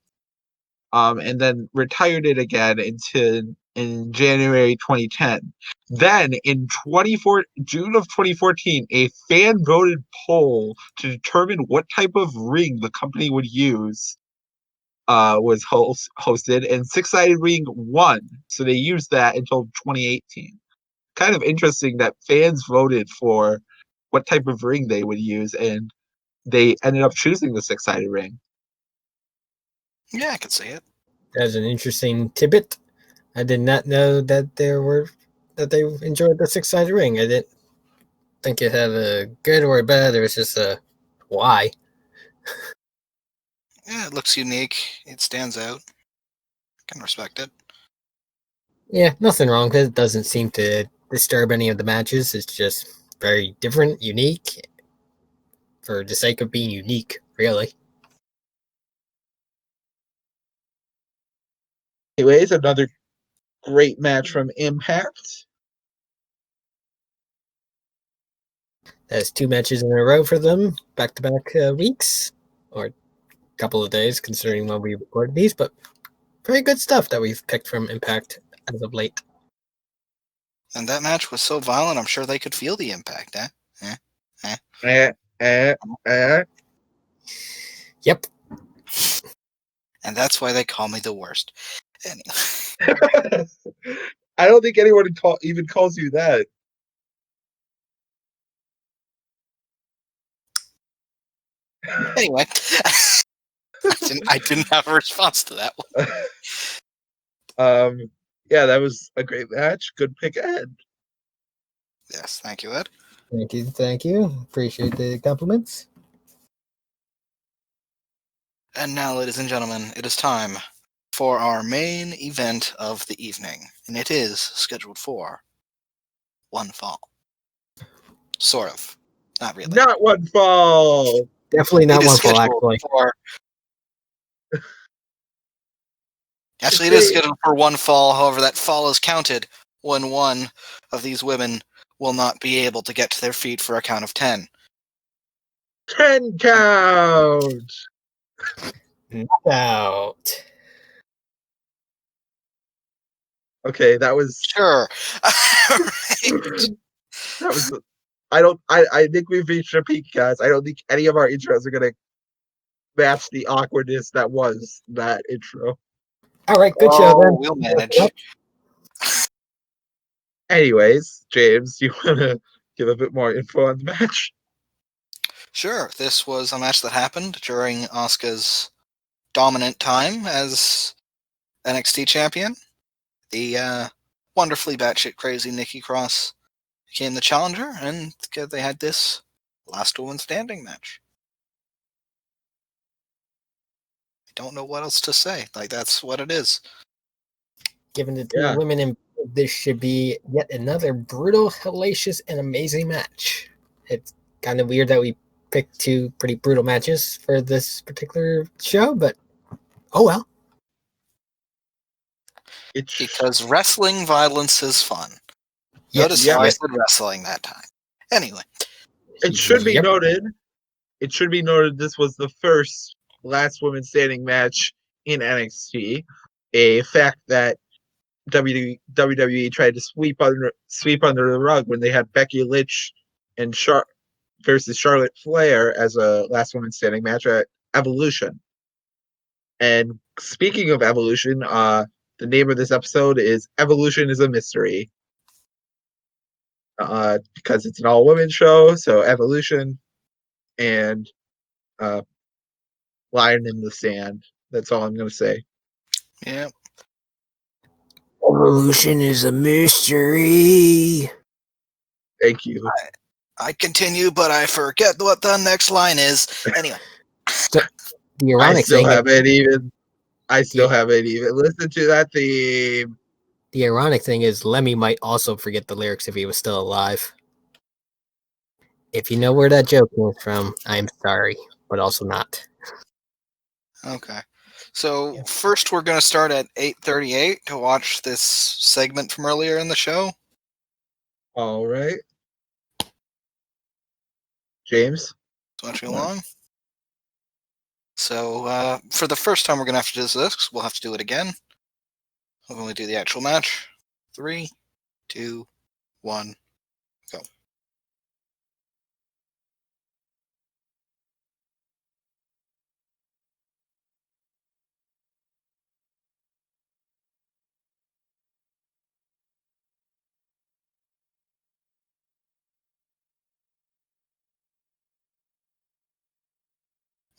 and then retired it again in January 2010. Then in June of 2014, a fan voted poll to determine what type of ring the company would use was hosted, and six-sided ring won. So they used that until 2018. Kind of interesting that fans voted for what type of ring they would use, and they ended up choosing the six-sided ring. Yeah, I could see it. That's an interesting tidbit. I did not know that they enjoyed the six-sided ring. I didn't think it had a good or a bad. It was just a why. Yeah, it looks unique. It stands out. Can respect it. Yeah, nothing wrong with it. It doesn't seem to disturb any of the matches. It's just very different, unique, for the sake of being unique, really. Anyways, another great match from Impact. That's two matches in a row for them, back-to-back weeks, or a couple of days, considering when we recorded these, but very good stuff that we've picked from Impact as of late. And that match was so violent, I'm sure they could feel the impact, eh? Yep. And that's why they call me the worst. Anyway. I don't think anyone even calls you that. Anyway, I didn't have a response to that one. Yeah, that was a great match. Good pick, Ed. Yes, thank you, Ed. Thank you. Appreciate the compliments. And now, ladies and gentlemen, it is time for our main event of the evening, and it is scheduled for one fall. Sort of. Not really. Not one fall. Definitely not It is one fall, scheduled actually. for... Actually, it is scheduled for one fall. However, that fall is counted when one of these women will not be able to get to their feet for a count of 10. 10 count. Out. Okay, that was Sure. Right. That was. I think we've reached a peak, guys. I don't think any of our intros are gonna match the awkwardness that was that intro. All right, good show, then. We'll manage. Anyways, James, do you want to give a bit more info on the match? Sure, this was a match that happened during Asuka's dominant time as NXT champion. The wonderfully batshit crazy Nikki Cross became the challenger, and they had this last woman standing match. I don't know what else to say. Like, that's what it is. Given the two women in, this should be yet another brutal, hellacious, and amazing match. It's kind of weird that we picked two pretty brutal matches for this particular show, but oh well. Because wrestling violence is fun. Yes, Notice how I said wrestling that time. Anyway. It should be noted. It should be noted this was the first last woman standing match in NXT. A fact that WWE tried to sweep under the rug when they had Becky Lynch and versus Charlotte Flair as a last woman standing match at Evolution. And speaking of Evolution, the name of this episode is Evolution is a Mystery. Because it's an all women show, so Evolution and Lion in the Sand. That's all I'm gonna say. Yeah. Evolution is a mystery. Thank you. I continue, but I forget what the next line is. Anyway. So, the ironic I still thing haven't even listened to that theme. The ironic thing is Lemmy might also forget the lyrics if he was still alive. If you know where that joke came from, I'm sorry, but also not. Okay. So first we're going to start at 8:38 to watch this segment from earlier in the show. All right. James? It's much too long. So for the first time, we're gonna have to do this. We'll have to do it again. When we do the actual match. 3, 2, 1, go.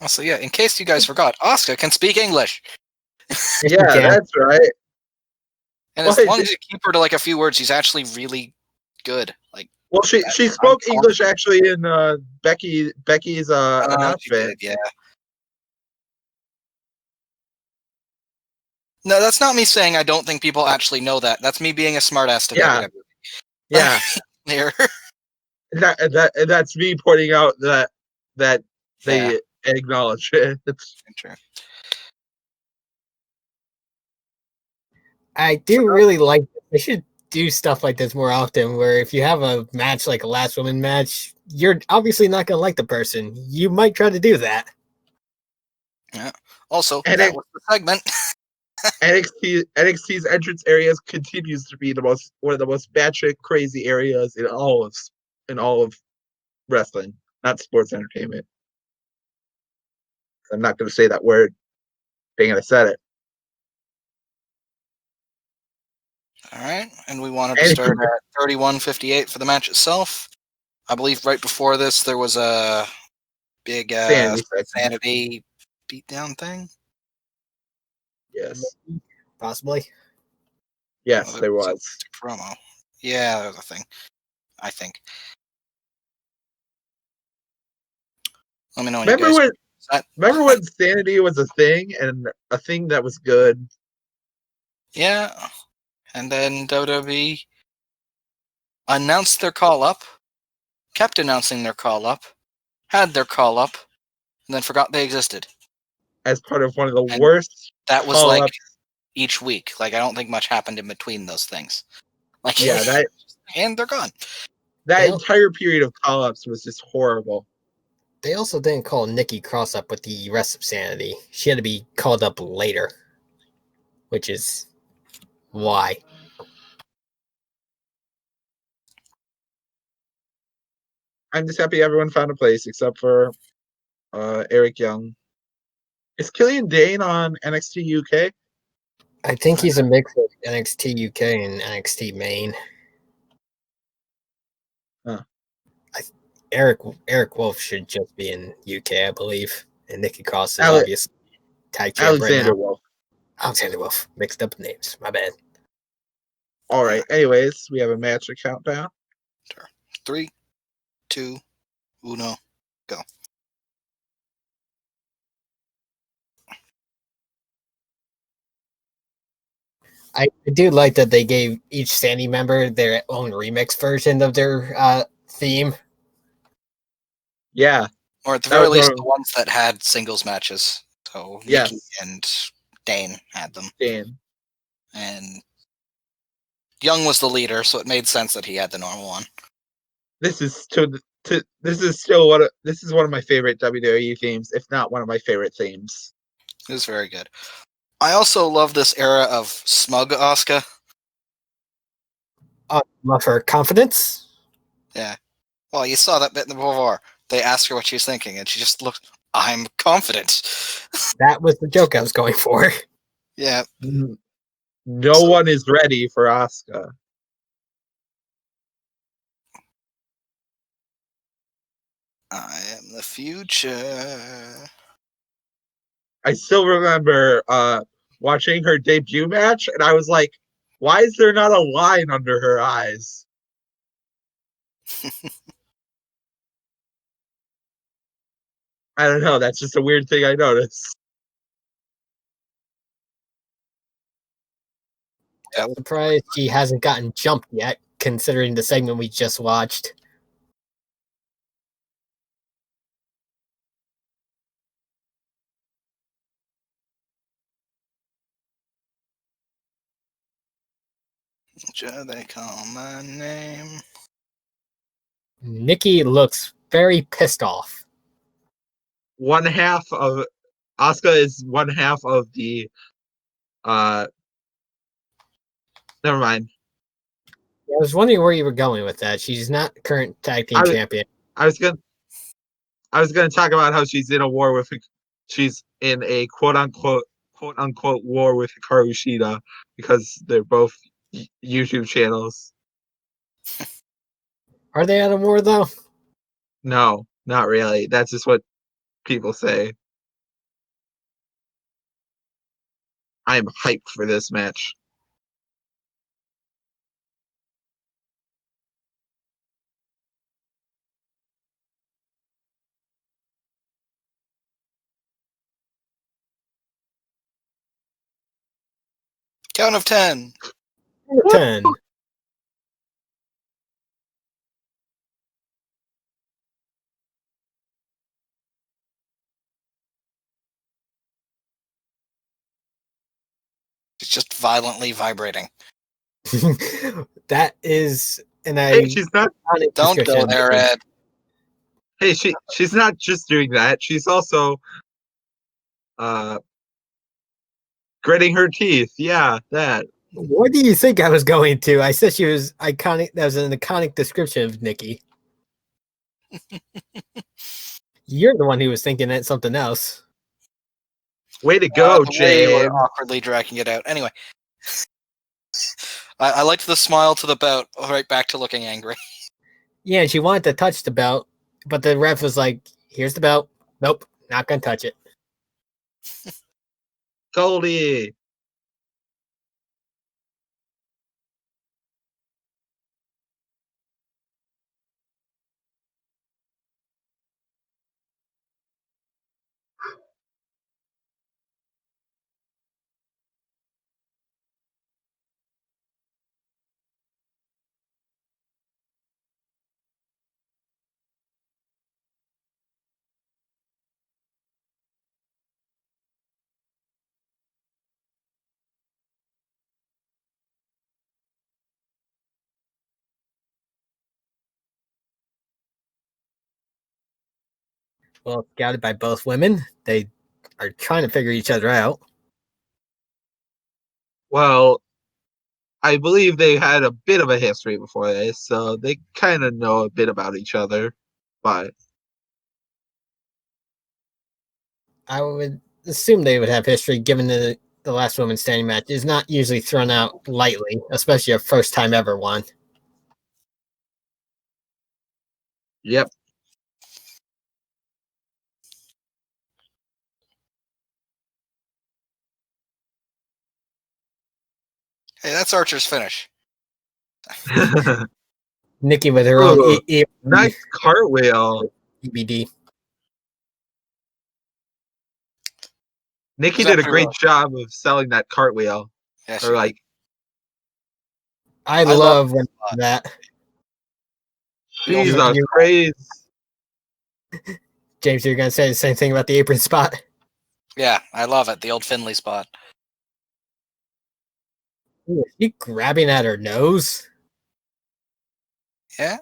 Also, yeah, in case you guys forgot, Asuka can speak English. Yeah, Yeah. that's right. And as Well, long as you keep her to like a few words, she's actually really good. Like, Well, she I'm spoke English confident. actually in Becky's She announcement. did, yeah. No, that's not me saying I don't think people actually know that. That's me being a smartass to Yeah, WWE. yeah. There. That's me pointing out that Yeah. they acknowledge it. True. I do really like this. They should do stuff like this more often where if you have a match like a last woman match, you're obviously not going to like the person. You might try to do that. Yeah. Also, And that was the segment. NXT's entrance areas continues to be one of the most batshit crazy areas in all of wrestling, not sports entertainment. I'm not going to say that word. Dang it, I said it. All right, and we wanted to And start at 31:58 for the match itself. I believe right before this there was a big Sandy segment. sanity beatdown thing. Yes. Possibly. Yes, Oh, there was was. a promo. Yeah, that was a thing. I think. Let me know when you guys. Remember when Sanity was a thing and a thing that was good? Yeah, and then WWE announced their call up, kept announcing their call up, had their call up, and then forgot they existed. As part of one of the And worst that was like call-ups. each week. Like I don't think much happened in between those things. Like Yeah, and they're gone. that They entire period of call-ups was just horrible. They also didn't call Nikki Cross up with the rest of Sanity. She had to be called up later, which is why. I'm just happy everyone found a place except for Eric Young. Is Killian Dane on NXT UK? I think he's a mix of NXT UK and NXT Main. Huh. Eric Wolf should just be in UK, I believe. And Nikki Cross is obviously tag champ right Alexander now. Wolf. Alexander Wolf. Mixed up names. My bad. All right. Anyways, we have a match to count down. 3, 2, 1, go. I do like that they gave each Sandy member their own remix version of their theme. Yeah. Or at the very least, the ones that had singles matches. So yes. Nikki and Dane had them. Dane. And Young was the leader, so it made sense that he had the normal one. This is still one of my favorite WWE themes, if not one of my favorite themes. It was very good. I also love this era of smug Asuka. Love her confidence. Yeah. Well, you saw that bit in the before. They asked her what she was thinking, and she just looked, I'm confident. That was the joke I was going for. Yeah. No one is ready for Asuka. I am the future. I still remember watching her debut match, and I was like, why is there not a line under her eyes? I don't know. That's just a weird thing I noticed. I'm surprised she hasn't gotten jumped yet, considering the segment we just watched. They call my name. Nikki looks very pissed off. One half of Asuka is one half of the never mind. I was wondering where you were going with that. She's not current tag team champion. I was gonna talk about how she's in a quote unquote war with Hikaru Shida because they're both YouTube channels. Are they at a war though? No, not really. That's just what people say. I am hyped for this match. Count of 10. 10. It's just violently vibrating. That is, and Hey, she's not. Don't go there, Ed. Hey, she's not just doing that. She's also gritting her teeth. Yeah, that. What do you think I was going to? I said she was iconic. That was an iconic description of Nikki. You're the one who was thinking that something else. Way to go, Jade. You were awkwardly dragging it out. Anyway, I liked the smile to the belt, right back to looking angry. Yeah, she wanted to touch the belt, but the ref was like, "Here's the belt. Nope, not gonna touch it." Goldie. Well, scouted by both women, they are trying to figure each other out. Well, I believe they had a bit of a history before this, so they kind of know a bit about each other. But I would assume they would have history, given the last woman standing match is not usually thrown out lightly, especially a first time ever one. yep. Hey, that's Archer's finish. Nikki with her Ooh, own nice cartwheel. EBD. Nikki did a great job of selling that cartwheel. Yeah, Or like, I love that. Jesus Christ. James, you're going to say the same thing about the apron spot? Yeah, I love it. The old Finley spot. Ooh, is she grabbing at her nose? Yeah,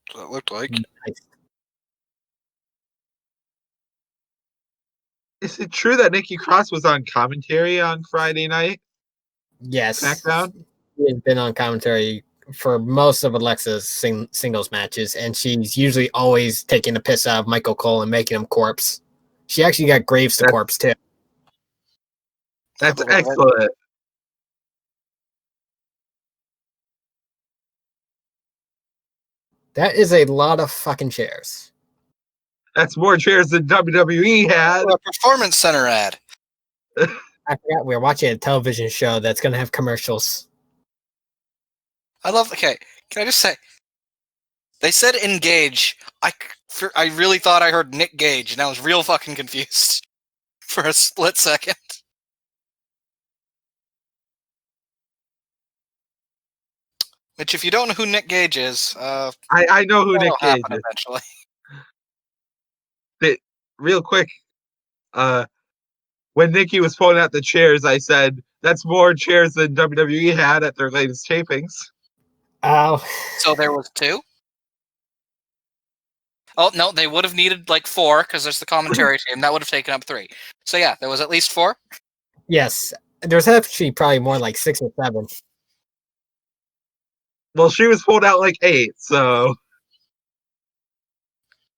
that's what it looked like. Nice. Is it true that Nikki Cross was on commentary on Friday night? Yes. SmackDown? She has been on commentary for most of Alexa's singles matches, and she's usually always taking the piss out of Michael Cole and making him corpse. She actually got Graves to corpse, too. That's excellent. That is a lot of fucking chairs. That's more chairs than WWE had. A performance center ad. I forgot we were watching a television show that's going to have commercials. I love. Okay, can I just say? They said engage. I really thought I heard Nick Gage, and I was real fucking confused for a split second. Which, if you don't know who Nick Gage is, I know who Nick Gage is. Eventually. Real quick, when Nikki was pulling out the chairs, I said, that's more chairs than WWE had at their latest tapings. Oh. So there was two? Oh, no, they would have needed like 4 because there's the commentary team. That would have taken up 3. So yeah, there was at least 4. Yes, there's actually probably more like 6 or 7. Well, she was pulled out like 8, so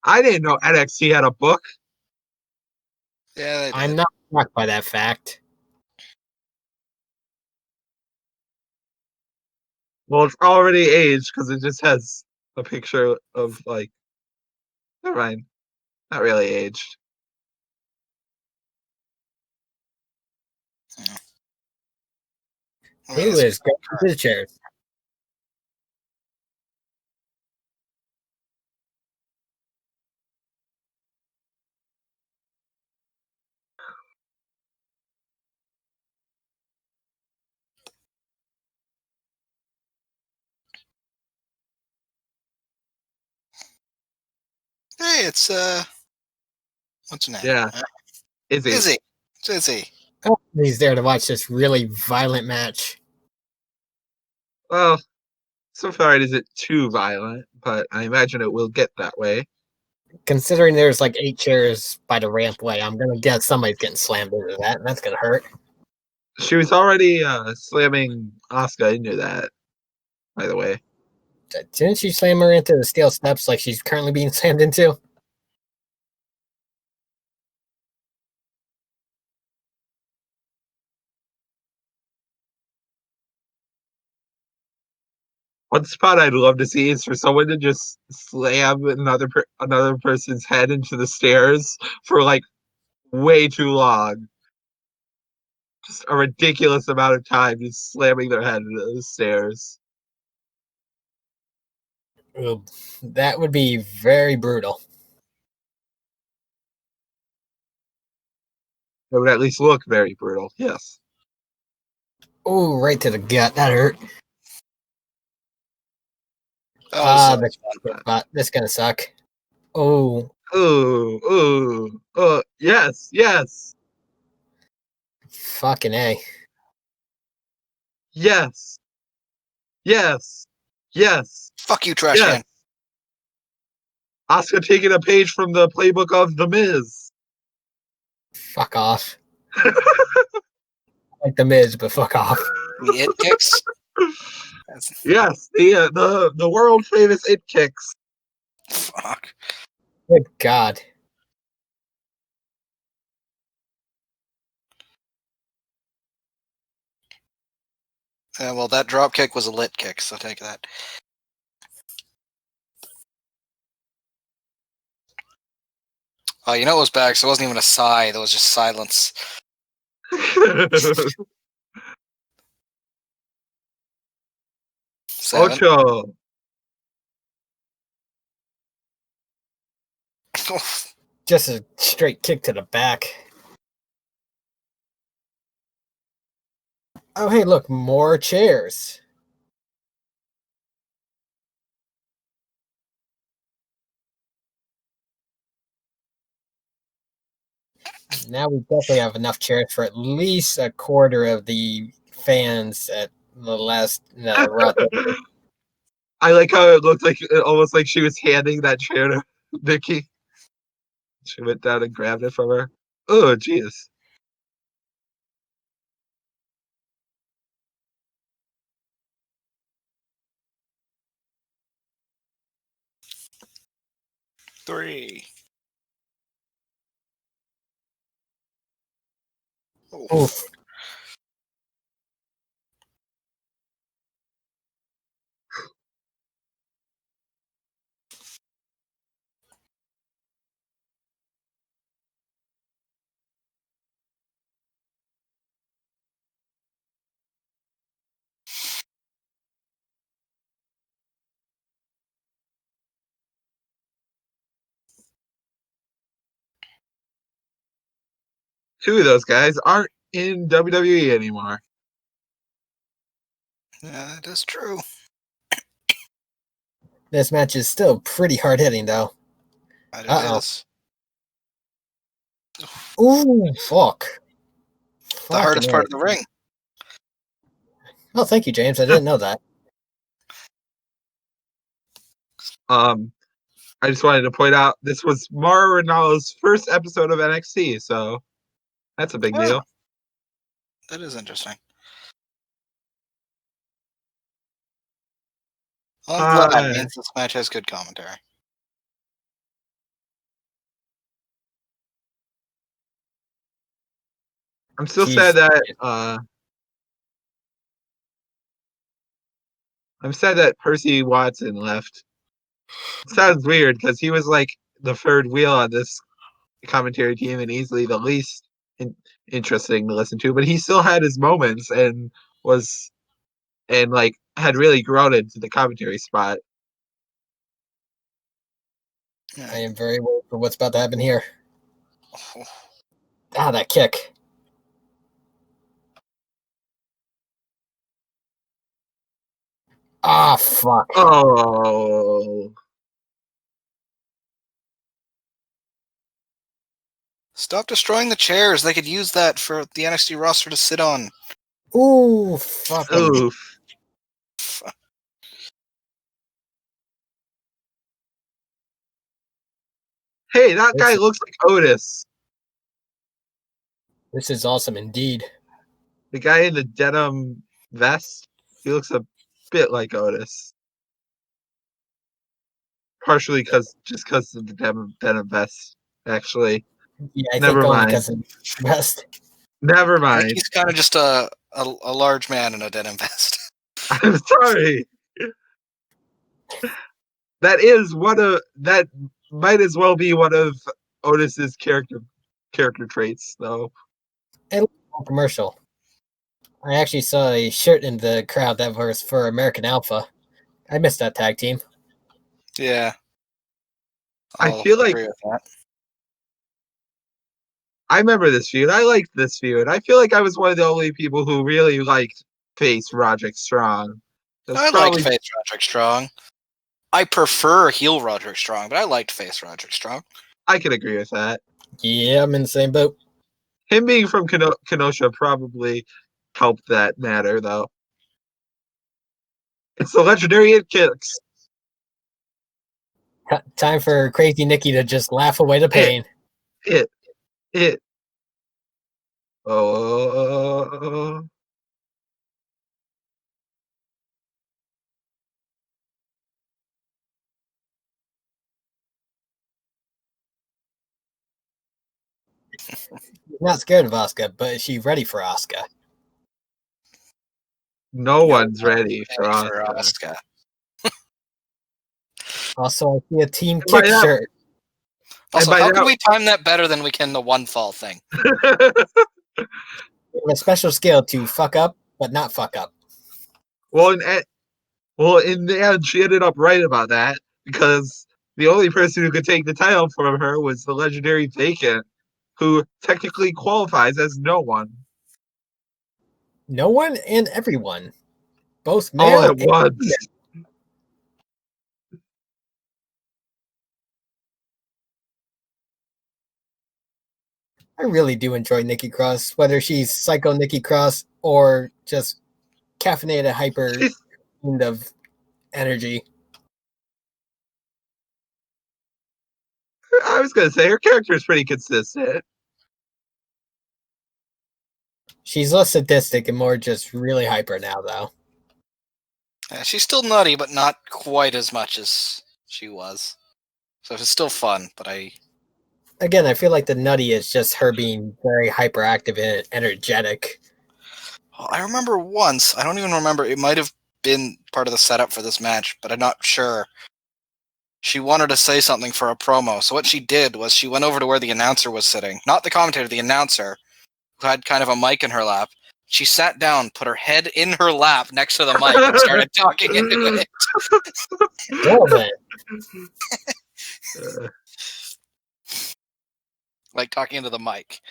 I didn't know NXT had a book. Yeah, they did. I'm not shocked by that fact. Well, it's already aged because it just has a picture of like. Never mind, not really aged. I mean, Who it's is going to the chairs? Hey, it's what's her name? Yeah, Izzy. Izzy. It's Izzy. Oh, he's there to watch this really violent match. Well, so far it isn't too violent, but I imagine it will get that way. Considering there's like 8 chairs by the rampway, I'm gonna guess somebody's getting slammed into that, and that's gonna hurt. She was already slamming Asuka into that, by the way. Didn't she slam her into the steel steps like she's currently being slammed into? One spot I'd love to see is for someone to just slam another person's head into the stairs for like way too long. Just a ridiculous amount of time just slamming their head into the stairs. Ooh, that would be very brutal. It would at least look very brutal, yes. Oh, right to the gut. That hurt. Oh, This gonna suck. Oh, Yes, yes, fucking A. yes, yes, yes, fuck you, trash yes. can. Asuka taking a page from the playbook of The Miz. Fuck off. Like the Miz, but fuck off. The it kicks. Yes, the world famous it kicks. Fuck. Good God. Well, that drop kick was a lit kick, so take that. Oh, you know it was back, so it wasn't even a sigh. There was just silence. Seven. Ocho. Just a straight kick to the back. Oh, hey, look, more chairs. Now we definitely have enough chairs for at least a quarter of the fans at the last Raw. I like how it looked like almost like she was handing that chair to Nikki. She went down and grabbed it from her. Oh, jeez. Three. Oof. Two of those guys aren't in WWE anymore. Yeah, that is true. This match is still pretty hard hitting, though. But it is. Ooh, fuck. The hardest part of the ring. Oh, thank you, James. I didn't know that. I just wanted to point out this was Mauro Ranallo's first episode of NXT, so that's a big deal. That is interesting. Well, I'm glad. It means this match has good commentary. I'm still sad that I'm sad that Percy Watson left. It sounds weird because he was like the third wheel on this commentary team and easily the least interesting to listen to, but he still had his moments and like had really grown into the commentary spot. I am very worried for what's about to happen here. That kick. Ah, fuck. Oh. Stop destroying the chairs. They could use that for the NXT roster to sit on. Ooh, fuck. Oof. Hey, that guy looks like Otis. This is awesome indeed. The guy in the denim vest, he looks a bit like Otis. Partially because of the denim vest, actually. Yeah, I Never think only mind. because of the vest. Never I mind. think he's kind of just a large man in a denim vest. I'm sorry. That might as well be one of Otis's character traits, though. And commercial. I actually saw a shirt in the crowd that was for American Alpha. I missed that tag team. Yeah. I feel like agree with that. I remember this feud. I liked this feud. I feel like I was one of the only people who really liked face Roderick Strong. Liked face Roderick Strong. I prefer heel Roderick Strong, but I liked face Roderick Strong. I can agree with that. Yeah, I'm in the same boat. Him being from Kenosha probably helped that matter, though. It's the legendary It Kicks. Time for Crazy Nikki to just laugh away the pain. It. Oh. Not scared of Asuka, but is she ready for Asuka? No one's ready for Asuka. Also, I see a Team Kick shirt. Also, how can we time that better than we can the one fall thing? We have a special skill to fuck up, but not fuck up. Well, in the end, she ended up right about that because the only person who could take the title from her was the legendary Vacant, who technically qualifies as no one. No one and everyone. Both male all at once. Female. I really do enjoy Nikki Cross, whether she's Psycho Nikki Cross or just caffeinated hyper kind of energy. I was going to say her character is pretty consistent. She's less sadistic and more just really hyper now, though. Yeah, she's still nutty, but not quite as much as she was. So it's still fun, but Again, I feel like the nutty is just her being very hyperactive and energetic. I remember once, I don't even remember, it might have been part of the setup for this match, but I'm not sure. She wanted to say something for a promo, so what she did was she went over to where the announcer was sitting. Not the commentator, the announcer, who had kind of a mic in her lap. She sat down, put her head in her lap next to the mic, and started talking into it. Well, then. Like talking into the mic.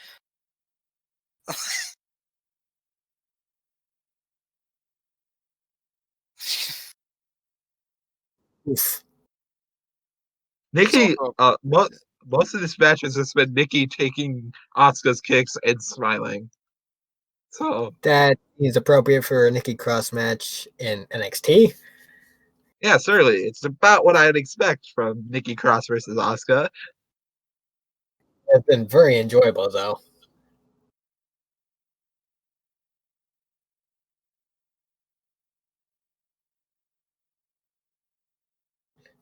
Oof. Nikki, most of this match has just been Nikki taking Asuka's kicks and smiling. So that is appropriate for a Nikki Cross match in NXT. Yeah, certainly. It's about what I'd expect from Nikki Cross versus Asuka. It's been very enjoyable, though.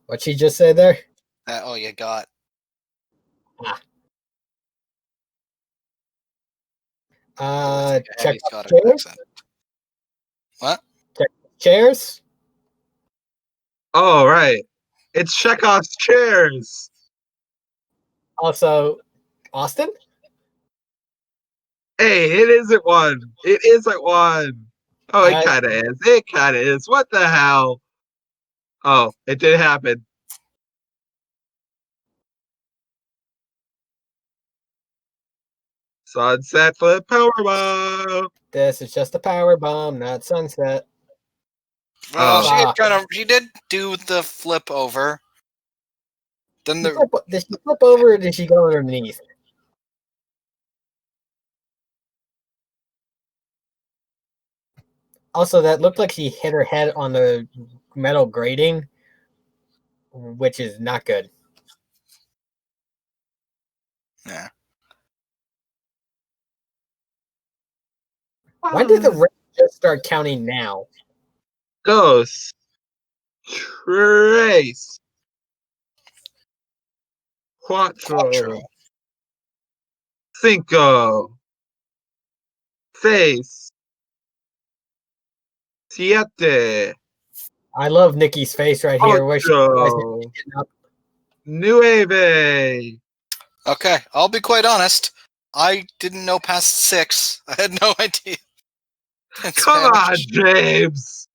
What'd she just say there? Oh, you got. Check He's got an chairs? accent. What? Check chairs? Oh, right. It's Chekhov's chairs. Also, Austin? Hey, it isn't one. It isn't one. Oh, it kind of is. It kind of is. What the hell? Oh, it did happen. Sunset flip powerbomb. This is just a power bomb, not sunset. Well, Oh. she did do the flip over. Then Did she flip over or did she go underneath? Also, that looked like she hit her head on the metal grating, which is not good. Yeah. When did the ref just start counting now? Ghost. Trace. Quattro. Cinco. Seis. Siete. I love Nikki's face right here. Where she Ocho. Nueve. Okay, I'll be quite honest. I didn't know past 6. I had no idea. Come on, James.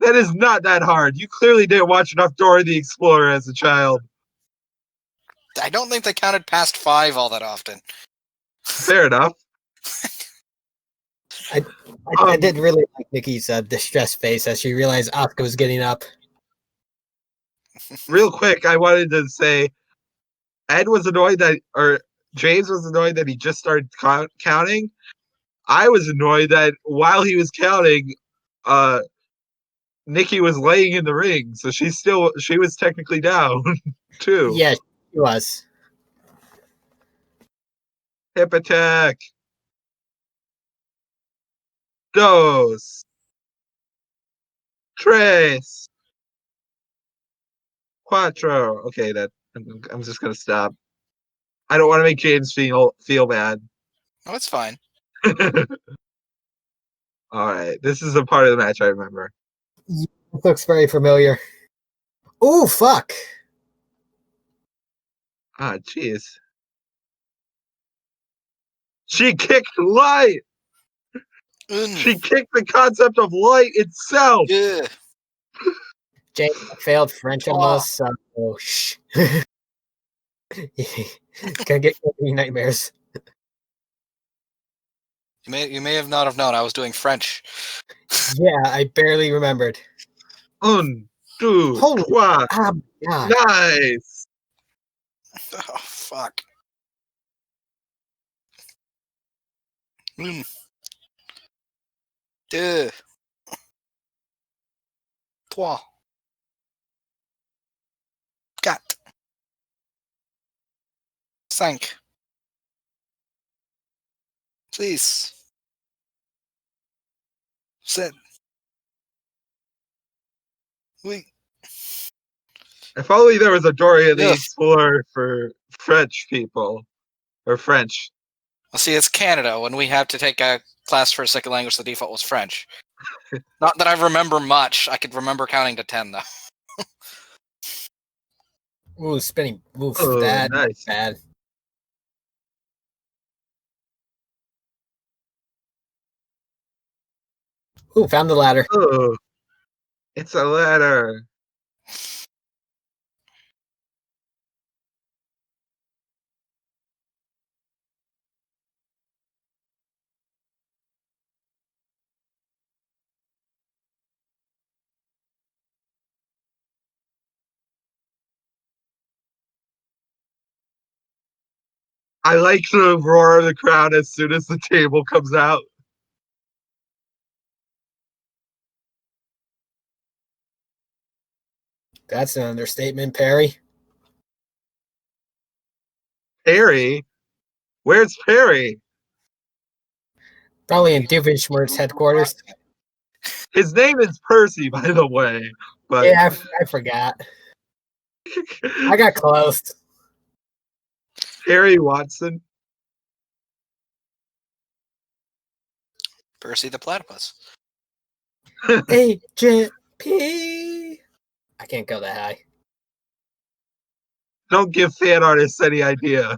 That is not that hard. You clearly didn't watch enough Dora the Explorer as a child. I don't think they counted past 5 all that often. Fair enough. I did really like Nikki's distressed face as she realized Asuka was getting up. Real quick, I wanted to say Ed was annoyed that, or James was annoyed that he just started counting. I was annoyed that while he was counting, Nikki was laying in the ring, so she was technically down too. Yeah, she was. Hip attack. Dos. Tres. Quattro. Okay, I'm just gonna stop. I don't want to make James feel bad. Oh, it's fine. All right, this is a part of the match I remember. It looks very familiar. Oh, fuck. Ah, jeez. She kicked light. She kicked the concept of light itself. Yeah. Jade failed French almost, so shh. Gonna get nightmares. You may have not have known I was doing French. Yeah, I barely remembered. Un, deux, trois. God. Nice. Oh, fuck. Deux. Trois. Quatre. Cinq. Six. Seven. Oui. If only there was a Dora the Yes. Explorer for French people. Or French. Well, see, it's Canada. When we had to take a class for a second language, the default was French. Not that I remember much. I could remember counting to 10, though. Ooh, spinning. Oof, Oh, that nice. bad. Ooh, found the ladder. Oh, it's a ladder. I like the roar of the crowd as soon as the table comes out. That's an understatement, Perry. Perry? Where's Perry? Probably in Doofenshmirtz headquarters. His name is Percy, by the way. But Yeah, I forgot. I got close. Perry Watson. Percy the Platypus. Agent P. I can't go that high. Don't give fan artists any ideas.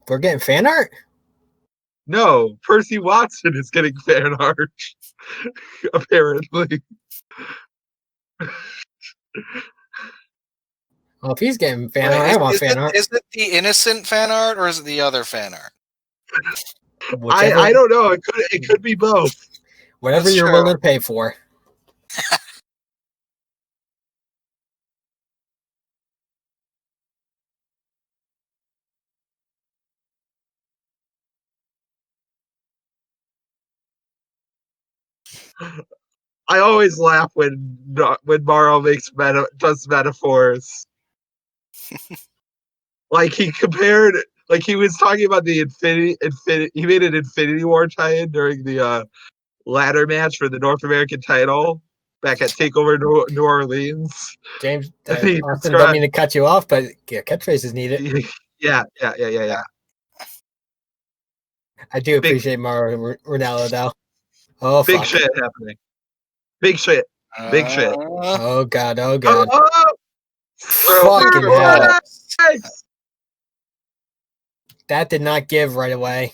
We're getting fan art? No, Percy Watson is getting fan art. Apparently. Well, if he's getting fan Wait, art, I want fan art. Is it the innocent fan art or is it the other fan art? Whichever, I don't know. It could be both. whatever That's you're true. willing to pay for. I always laugh when Morrow does metaphors. Like he compared, like he was talking about the Infinity. He made an Infinity War tie-in during the ladder match for the North American title back at Takeover New Orleans. James, And he Austin, don't described, mean to cut you off, but yeah, catchphrases need it. yeah. I do Big- appreciate Mauro Ronaldo, though. Oh, Big fuck. shit happening. Big shit. Big shit. Oh, God. Oh, God. Oh, Fucking hell. Superplex! That did not give right away.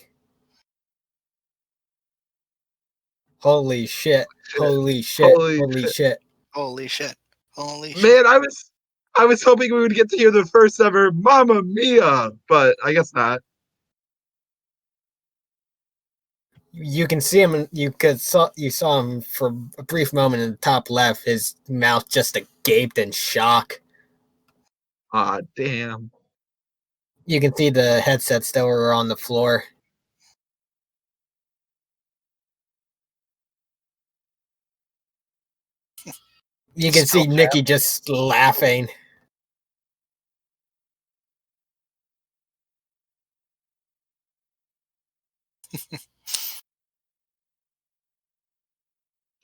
Holy shit. Holy shit. Holy Holy shit. shit. Holy shit. Holy shit. Man, I was hoping we would get to hear the first ever Mamma Mia, but I guess not. You can see him. You saw him for a brief moment in the top left. His mouth just agaped in shock. Ah, damn. You can see the headset still were on the floor. You can see Nikki just laughing.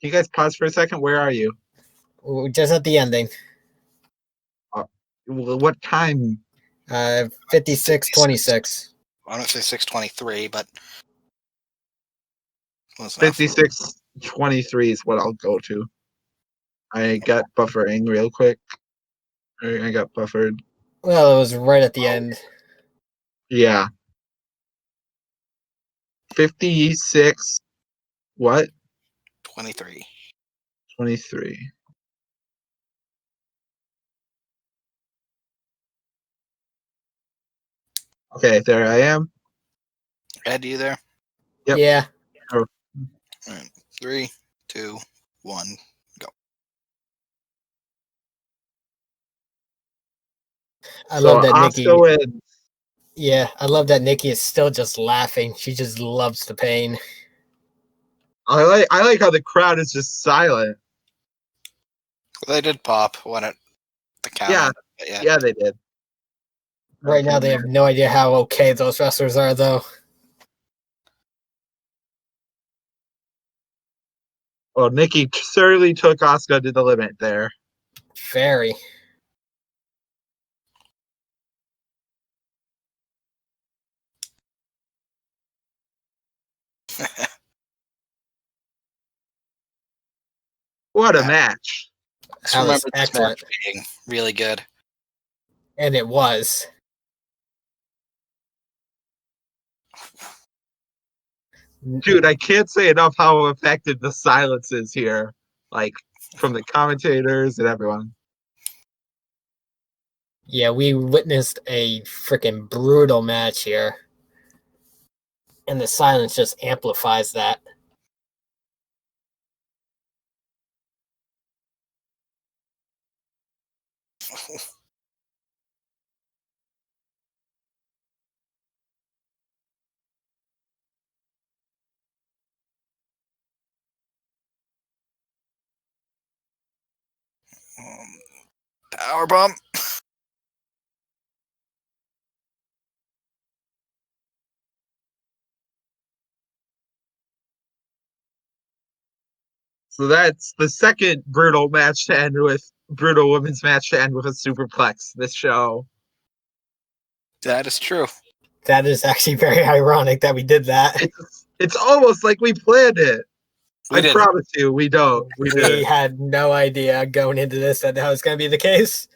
Can you guys pause for a second? Where are you? Just at the ending. What time? 56-26. I don't say 6:23, but close enough. 56:23 is what I'll go to. I got buffering real quick. I got buffered. Well, it was right at the end. Yeah. 56. What? 23. 23. Okay, there I am. Ed, you there? Yep. Yeah. All right. 3, 2, 1, go. I love that Asuka Nikki. wins. Yeah, I love that Nikki is still just laughing. She just loves the pain. I like how the crowd is just silent. They did pop when it the count. Yeah. Yeah, they did. Right now, they have no idea how okay those wrestlers are, though. Well, Nikki certainly took Asuka to the limit there. Very. What a match. Just That was remember this excellent. match being really good. And it was. Dude, I can't say enough how effective the silence is here. Like, from the commentators and everyone. Yeah, we witnessed a freaking brutal match here. And the silence just amplifies that. Powerbomb. So that's the second brutal match to end with brutal women's match to end with a superplex this show. That is true. That is actually very ironic that we did that. It's almost like we planned it. We I didn't. promise you, we don't. We We didn't. had no idea going into this that was going to be the case.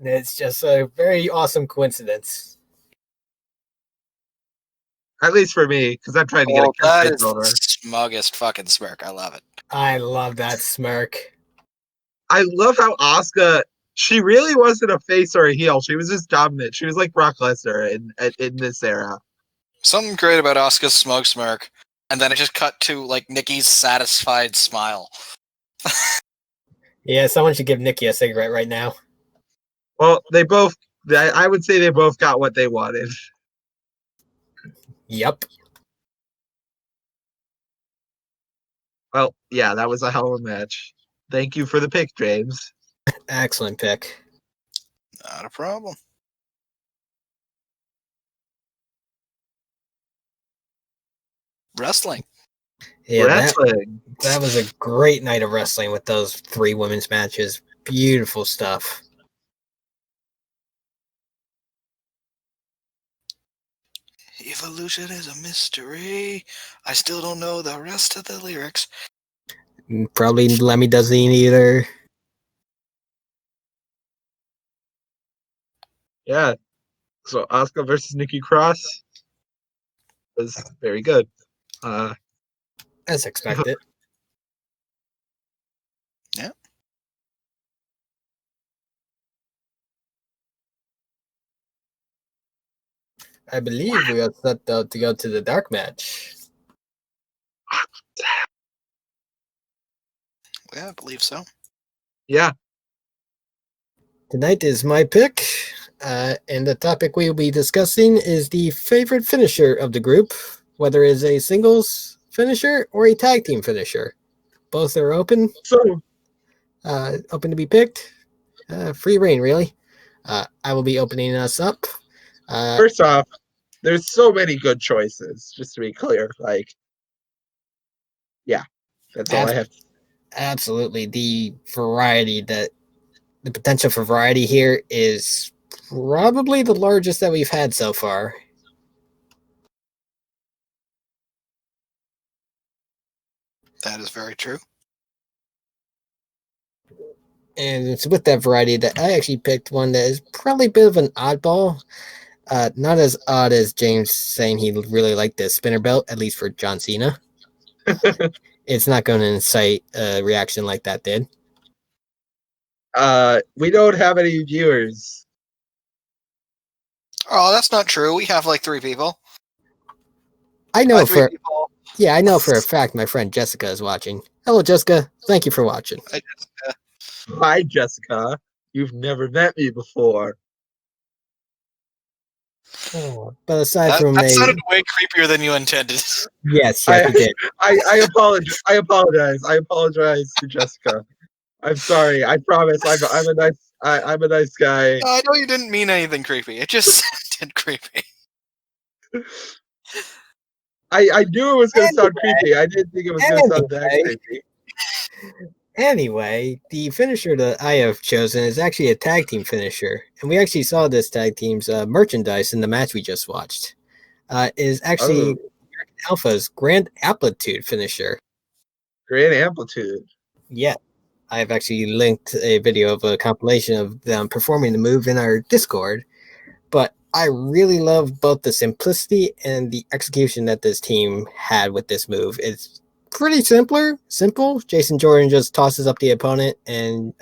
It's just a very awesome coincidence. At least for me, because I'm trying to get a That kiss is over. the smuggest fucking smirk. I love it. I love that smirk. I love how Asuka, she really wasn't a face or a heel. She was just dominant. She was like Brock Lesnar in this era. Something great about Asuka's smug smirk, and then it just cut to like Nikki's satisfied smile. Yeah, someone should give Nikki a cigarette right now. Well, I would say they both got what they wanted. Yep. Well, yeah, that was a hell of a match. Thank you for the pick, James. Excellent pick. Not a problem. Wrestling. Yeah, Wrestling. that was a great night of wrestling with those 3 women's matches. Beautiful stuff. Evolution is a mystery. I still don't know the rest of the lyrics. Probably Lemmy doesn't either. Yeah. So Asuka versus Nikki Cross was very good. As expected. Yeah. I believe we are set to go to the dark match. Yeah, I believe so. Yeah. Tonight is my pick, and the topic we will be discussing is the favorite finisher of the group, whether it's a singles finisher or a tag team finisher. Both are open. So Open to be picked. Free reign, really. I will be opening us up. first off, there's so many good choices, just to be clear. Like, yeah, that's all I have. Absolutely. The potential for variety here is probably the largest that we've had so far. That is very true. And it's with that variety that I actually picked one that is probably a bit of an oddball. Not as odd as James saying he really liked the spinner belt, at least for John Cena. It's not going to incite a reaction like that did. We don't have any viewers. Oh, that's not true. We have like 3 people. I know Three people. Yeah, I know for a fact my friend Jessica is watching. Hello, Jessica. Thank you for watching. Hi, Jessica. You've never met me before. Oh, but aside That from sounded way creepier than you intended. yes, you did. I apologize. I apologize to Jessica. I'm sorry. I promise. I'm a nice guy. I know you didn't mean anything creepy. It just sounded creepy. I knew it was going to sound creepy. I didn't think it was going to sound that creepy. Anyway, the finisher that I have chosen is actually a tag team finisher, and we actually saw this tag team's merchandise in the match we just watched. Is actually Alpha's Grand Amplitude finisher. Grand Amplitude. Yeah, I've actually linked a video of a compilation of them performing the move in our Discord, but I really love both the simplicity and the execution that this team had with this move. It's pretty simple. Jason Jordan just tosses up the opponent, and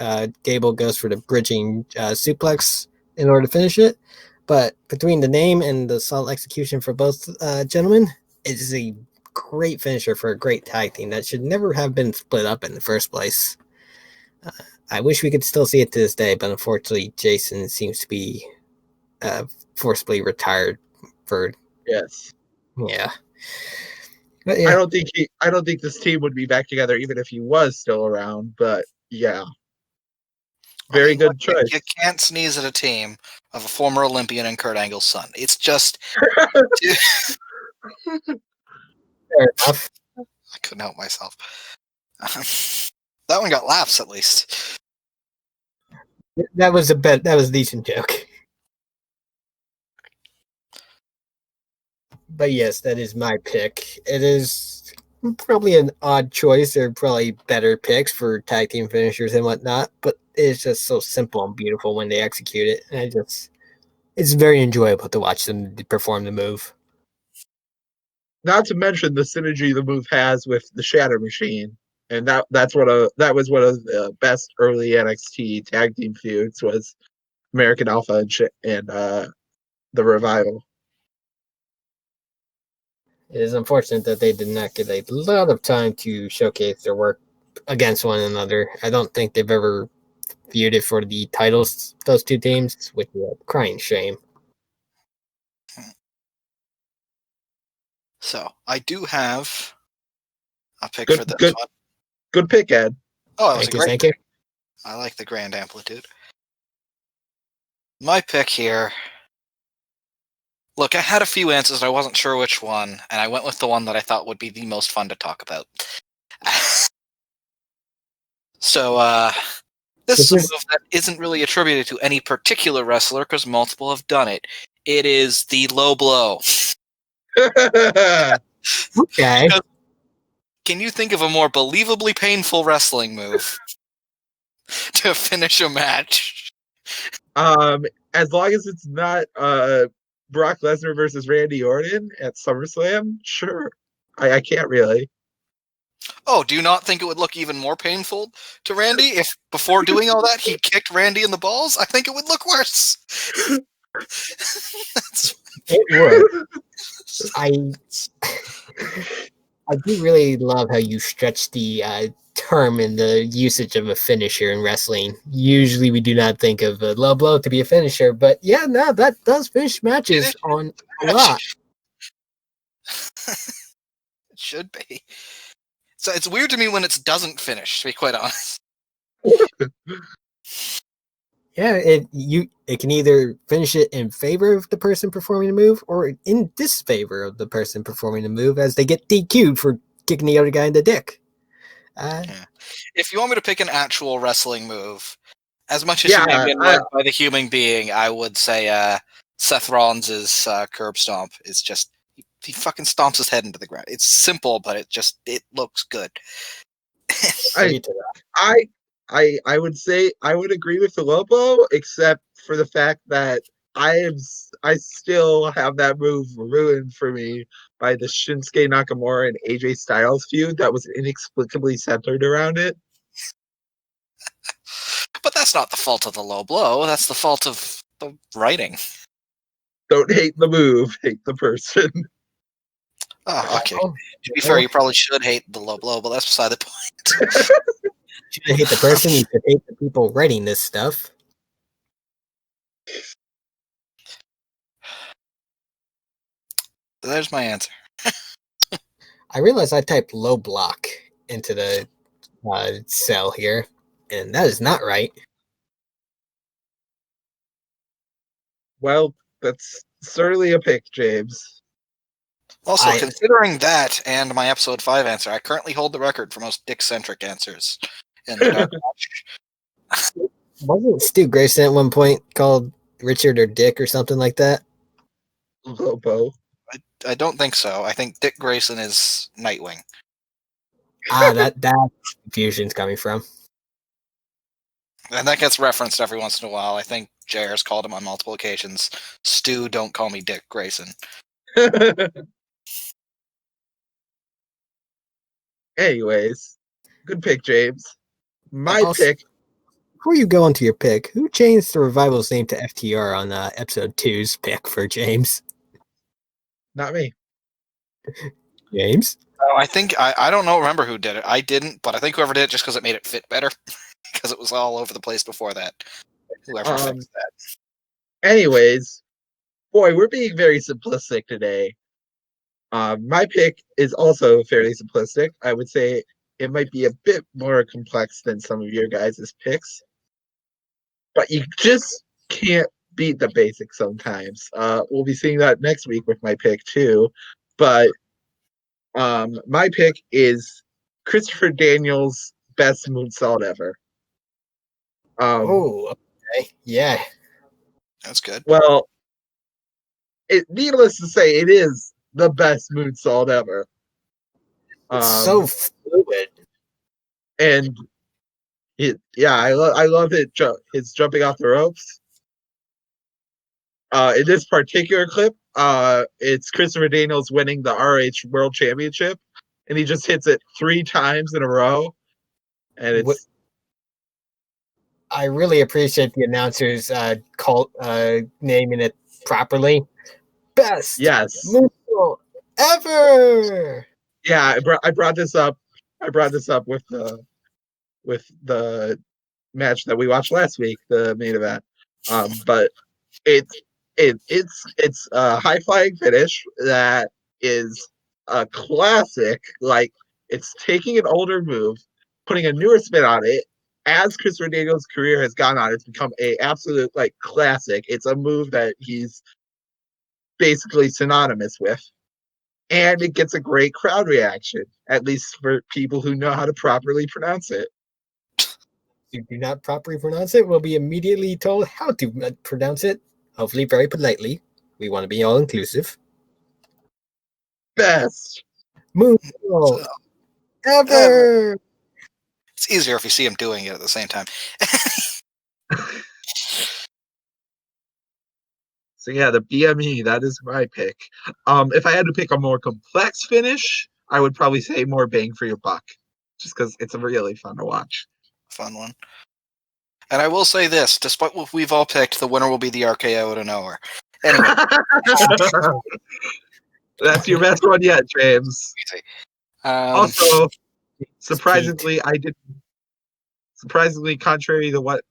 Gable goes for the bridging suplex in order to finish it. But between the name and the solid execution for both gentlemen, it is a great finisher for a great tag team that should never have been split up in the first place. I wish we could still see it to this day, but unfortunately, Jason seems to be forcibly retired for. Yes. Yeah. But yeah. I don't think this team would be back together even if he was still around, but yeah. Very good look, choice. You can't sneeze at a team of a former Olympian and Kurt Angle's son. It's just... Fair enough. I couldn't help myself. That one got laughs, at least. That was a decent joke. But yes, that is my pick. It is probably an odd choice. There are probably better picks for tag team finishers and whatnot, but it's just so simple and beautiful when they execute it. And it's very enjoyable to watch them perform the move. Not to mention the synergy the move has with the Shatter Machine, and that was one of the best early NXT tag team feuds was American Alpha and the Revival. It is unfortunate that they did not get a lot of time to showcase their work against one another. I don't think they've ever feuded for the titles, those two teams, which is a crying shame. So, I do have a pick Good, for this good, one. good pick, Ed. Oh, that was a great Thank you. pick. I like the grand amplitude. My pick here... Look, I had a few answers, I wasn't sure which one, and I went with the one that I thought would be the most fun to talk about. So, this is a move that isn't really attributed to any particular wrestler, because multiple have done it. It is the low blow. Okay. Because can you think of a more believably painful wrestling move to finish a match? As long as it's not Brock Lesnar versus Randy Orton at SummerSlam, sure. I can't really. Oh, do you not think it would look even more painful to Randy if, before doing all that, he kicked Randy in the balls? I think it would look worse. It would. I do really love how you stretch the term and the usage of a finisher in wrestling. Usually we do not think of a low blow to be a finisher, but yeah, no, that does finish matches on a lot. It should be. So it's weird to me when it doesn't finish, to be quite honest. Yeah, it can either finish it in favor of the person performing the move or in disfavor of the person performing the move as they get DQ'd for kicking the other guy in the dick. Yeah. If you want me to pick an actual wrestling move, as much as you may be led by the human being, I would say Seth Rollins' curb stomp is just... He fucking stomps his head into the ground. It's simple, but it looks good. I would say I would agree with the low blow, except for the fact that I still have that move ruined for me by the Shinsuke Nakamura and AJ Styles feud that was inexplicably centered around it. But that's not the fault of the low blow. That's the fault of the writing. Don't hate the move, hate the person. Oh, okay. To be fair, you probably should hate the low blow, but that's beside the point. You should hate the person, you should hate the people writing this stuff. There's my answer. I realized I typed low block into the cell here, and that is not right. Well, that's certainly a pick, James. Also, considering that and my episode 5 answer, I currently hold the record for most dick-centric answers in the dark match. Wasn't Stu Grayson at one point called Richard or Dick or something like that? Lobo. I don't think so. I think Dick Grayson is Nightwing. That confusion's coming from. And that gets referenced every once in a while. I think JR's called him on multiple occasions. Stu, don't call me Dick Grayson. Anyways, good pick, James. My pick. Before you go on to your pick, who changed the Revival's name to FTR on episode 2's pick for James? Not me. James? I think, I don't remember who did it. I didn't, but I think whoever did it just because it made it fit better. Because it was all over the place before that. Whoever fixed that. Anyways, boy, we're being very simplistic today. My pick is also fairly simplistic. I would say it might be a bit more complex than some of your guys' picks. but you just can't beat the basics sometimes. We'll be seeing that next week with my pick too. But my pick is Christopher Daniels' best moonsault ever. Oh, okay. Yeah. That's good. Well, needless to say, it is the best moonsault ever. It's so fluid. And I love it. His jumping off the ropes. In this particular clip, it's Christopher Daniels winning the RH World Championship, and he just hits it 3 times in a row, and it's. I really appreciate the announcers naming it properly. Best moonsault ever. Yeah, I brought this up. I brought this up with the match that we watched last week, the main event. But it's a high flying finish that is a classic. Like, it's taking an older move, putting a newer spin on it. As Christopher Daniels' career has gone on, it's become a absolute like classic. It's a move that he's basically synonymous with, and it gets a great crowd reaction, at least for people who know how to properly pronounce it. If you do not properly pronounce it, we'll be immediately told how to pronounce it. Hopefully, very politely. We want to be all inclusive. Best moonsault ever. It's easier if you see him doing it at the same time. So yeah, the BME, that is my pick. If I had to pick a more complex finish, I would probably say more bang for your buck, just because it's really fun to watch. Fun one. And I will say this, despite what we've all picked, the winner will be the RKO out of nowhere. Anyway. That's your best one yet, James. Also, surprisingly, contrary to what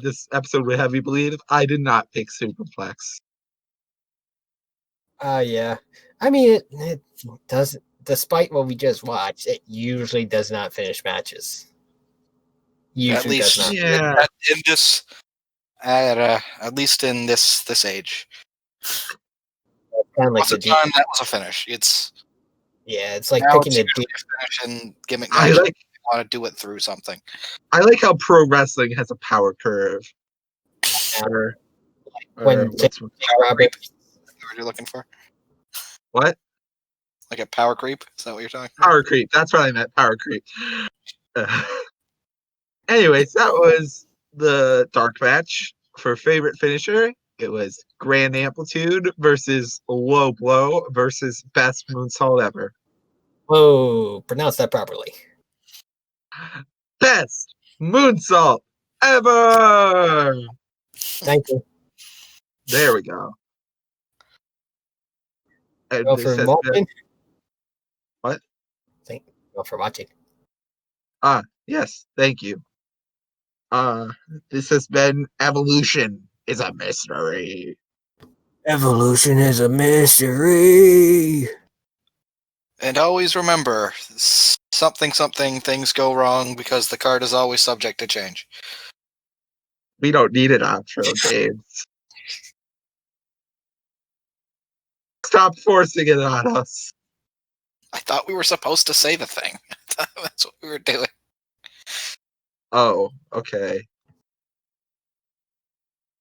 this episode would have you believe, I did not pick Superplex. Yeah. I mean, it doesn't, despite what we just watched, it usually does not finish matches. Usually does not. Yeah. In this, at least in this age. Kind of like the time that was a finish. It's like picking a finish and gimmick match. You want to do it through something. I like how pro wrestling has a power curve. When power creep, is that what you're looking for? What? Like a power creep? Is that what you're talking about? Power creep. That's what I meant. Power creep. Anyways, that was the dark match for favorite finisher. It was Grand Amplitude versus Low Blow versus best moonsault ever. Whoa, pronounce that properly. Best moonsault ever. Thank you. There we go. And well, for watching. What? Thank you for watching. Yes, thank you. This has been Evolution is a Mystery. Evolution is a mystery. And always remember, something things go wrong because the card is always subject to change. We don't need an outro, James. Stop forcing it on us. I thought we were supposed to say the thing. That's what we were doing. Oh, okay.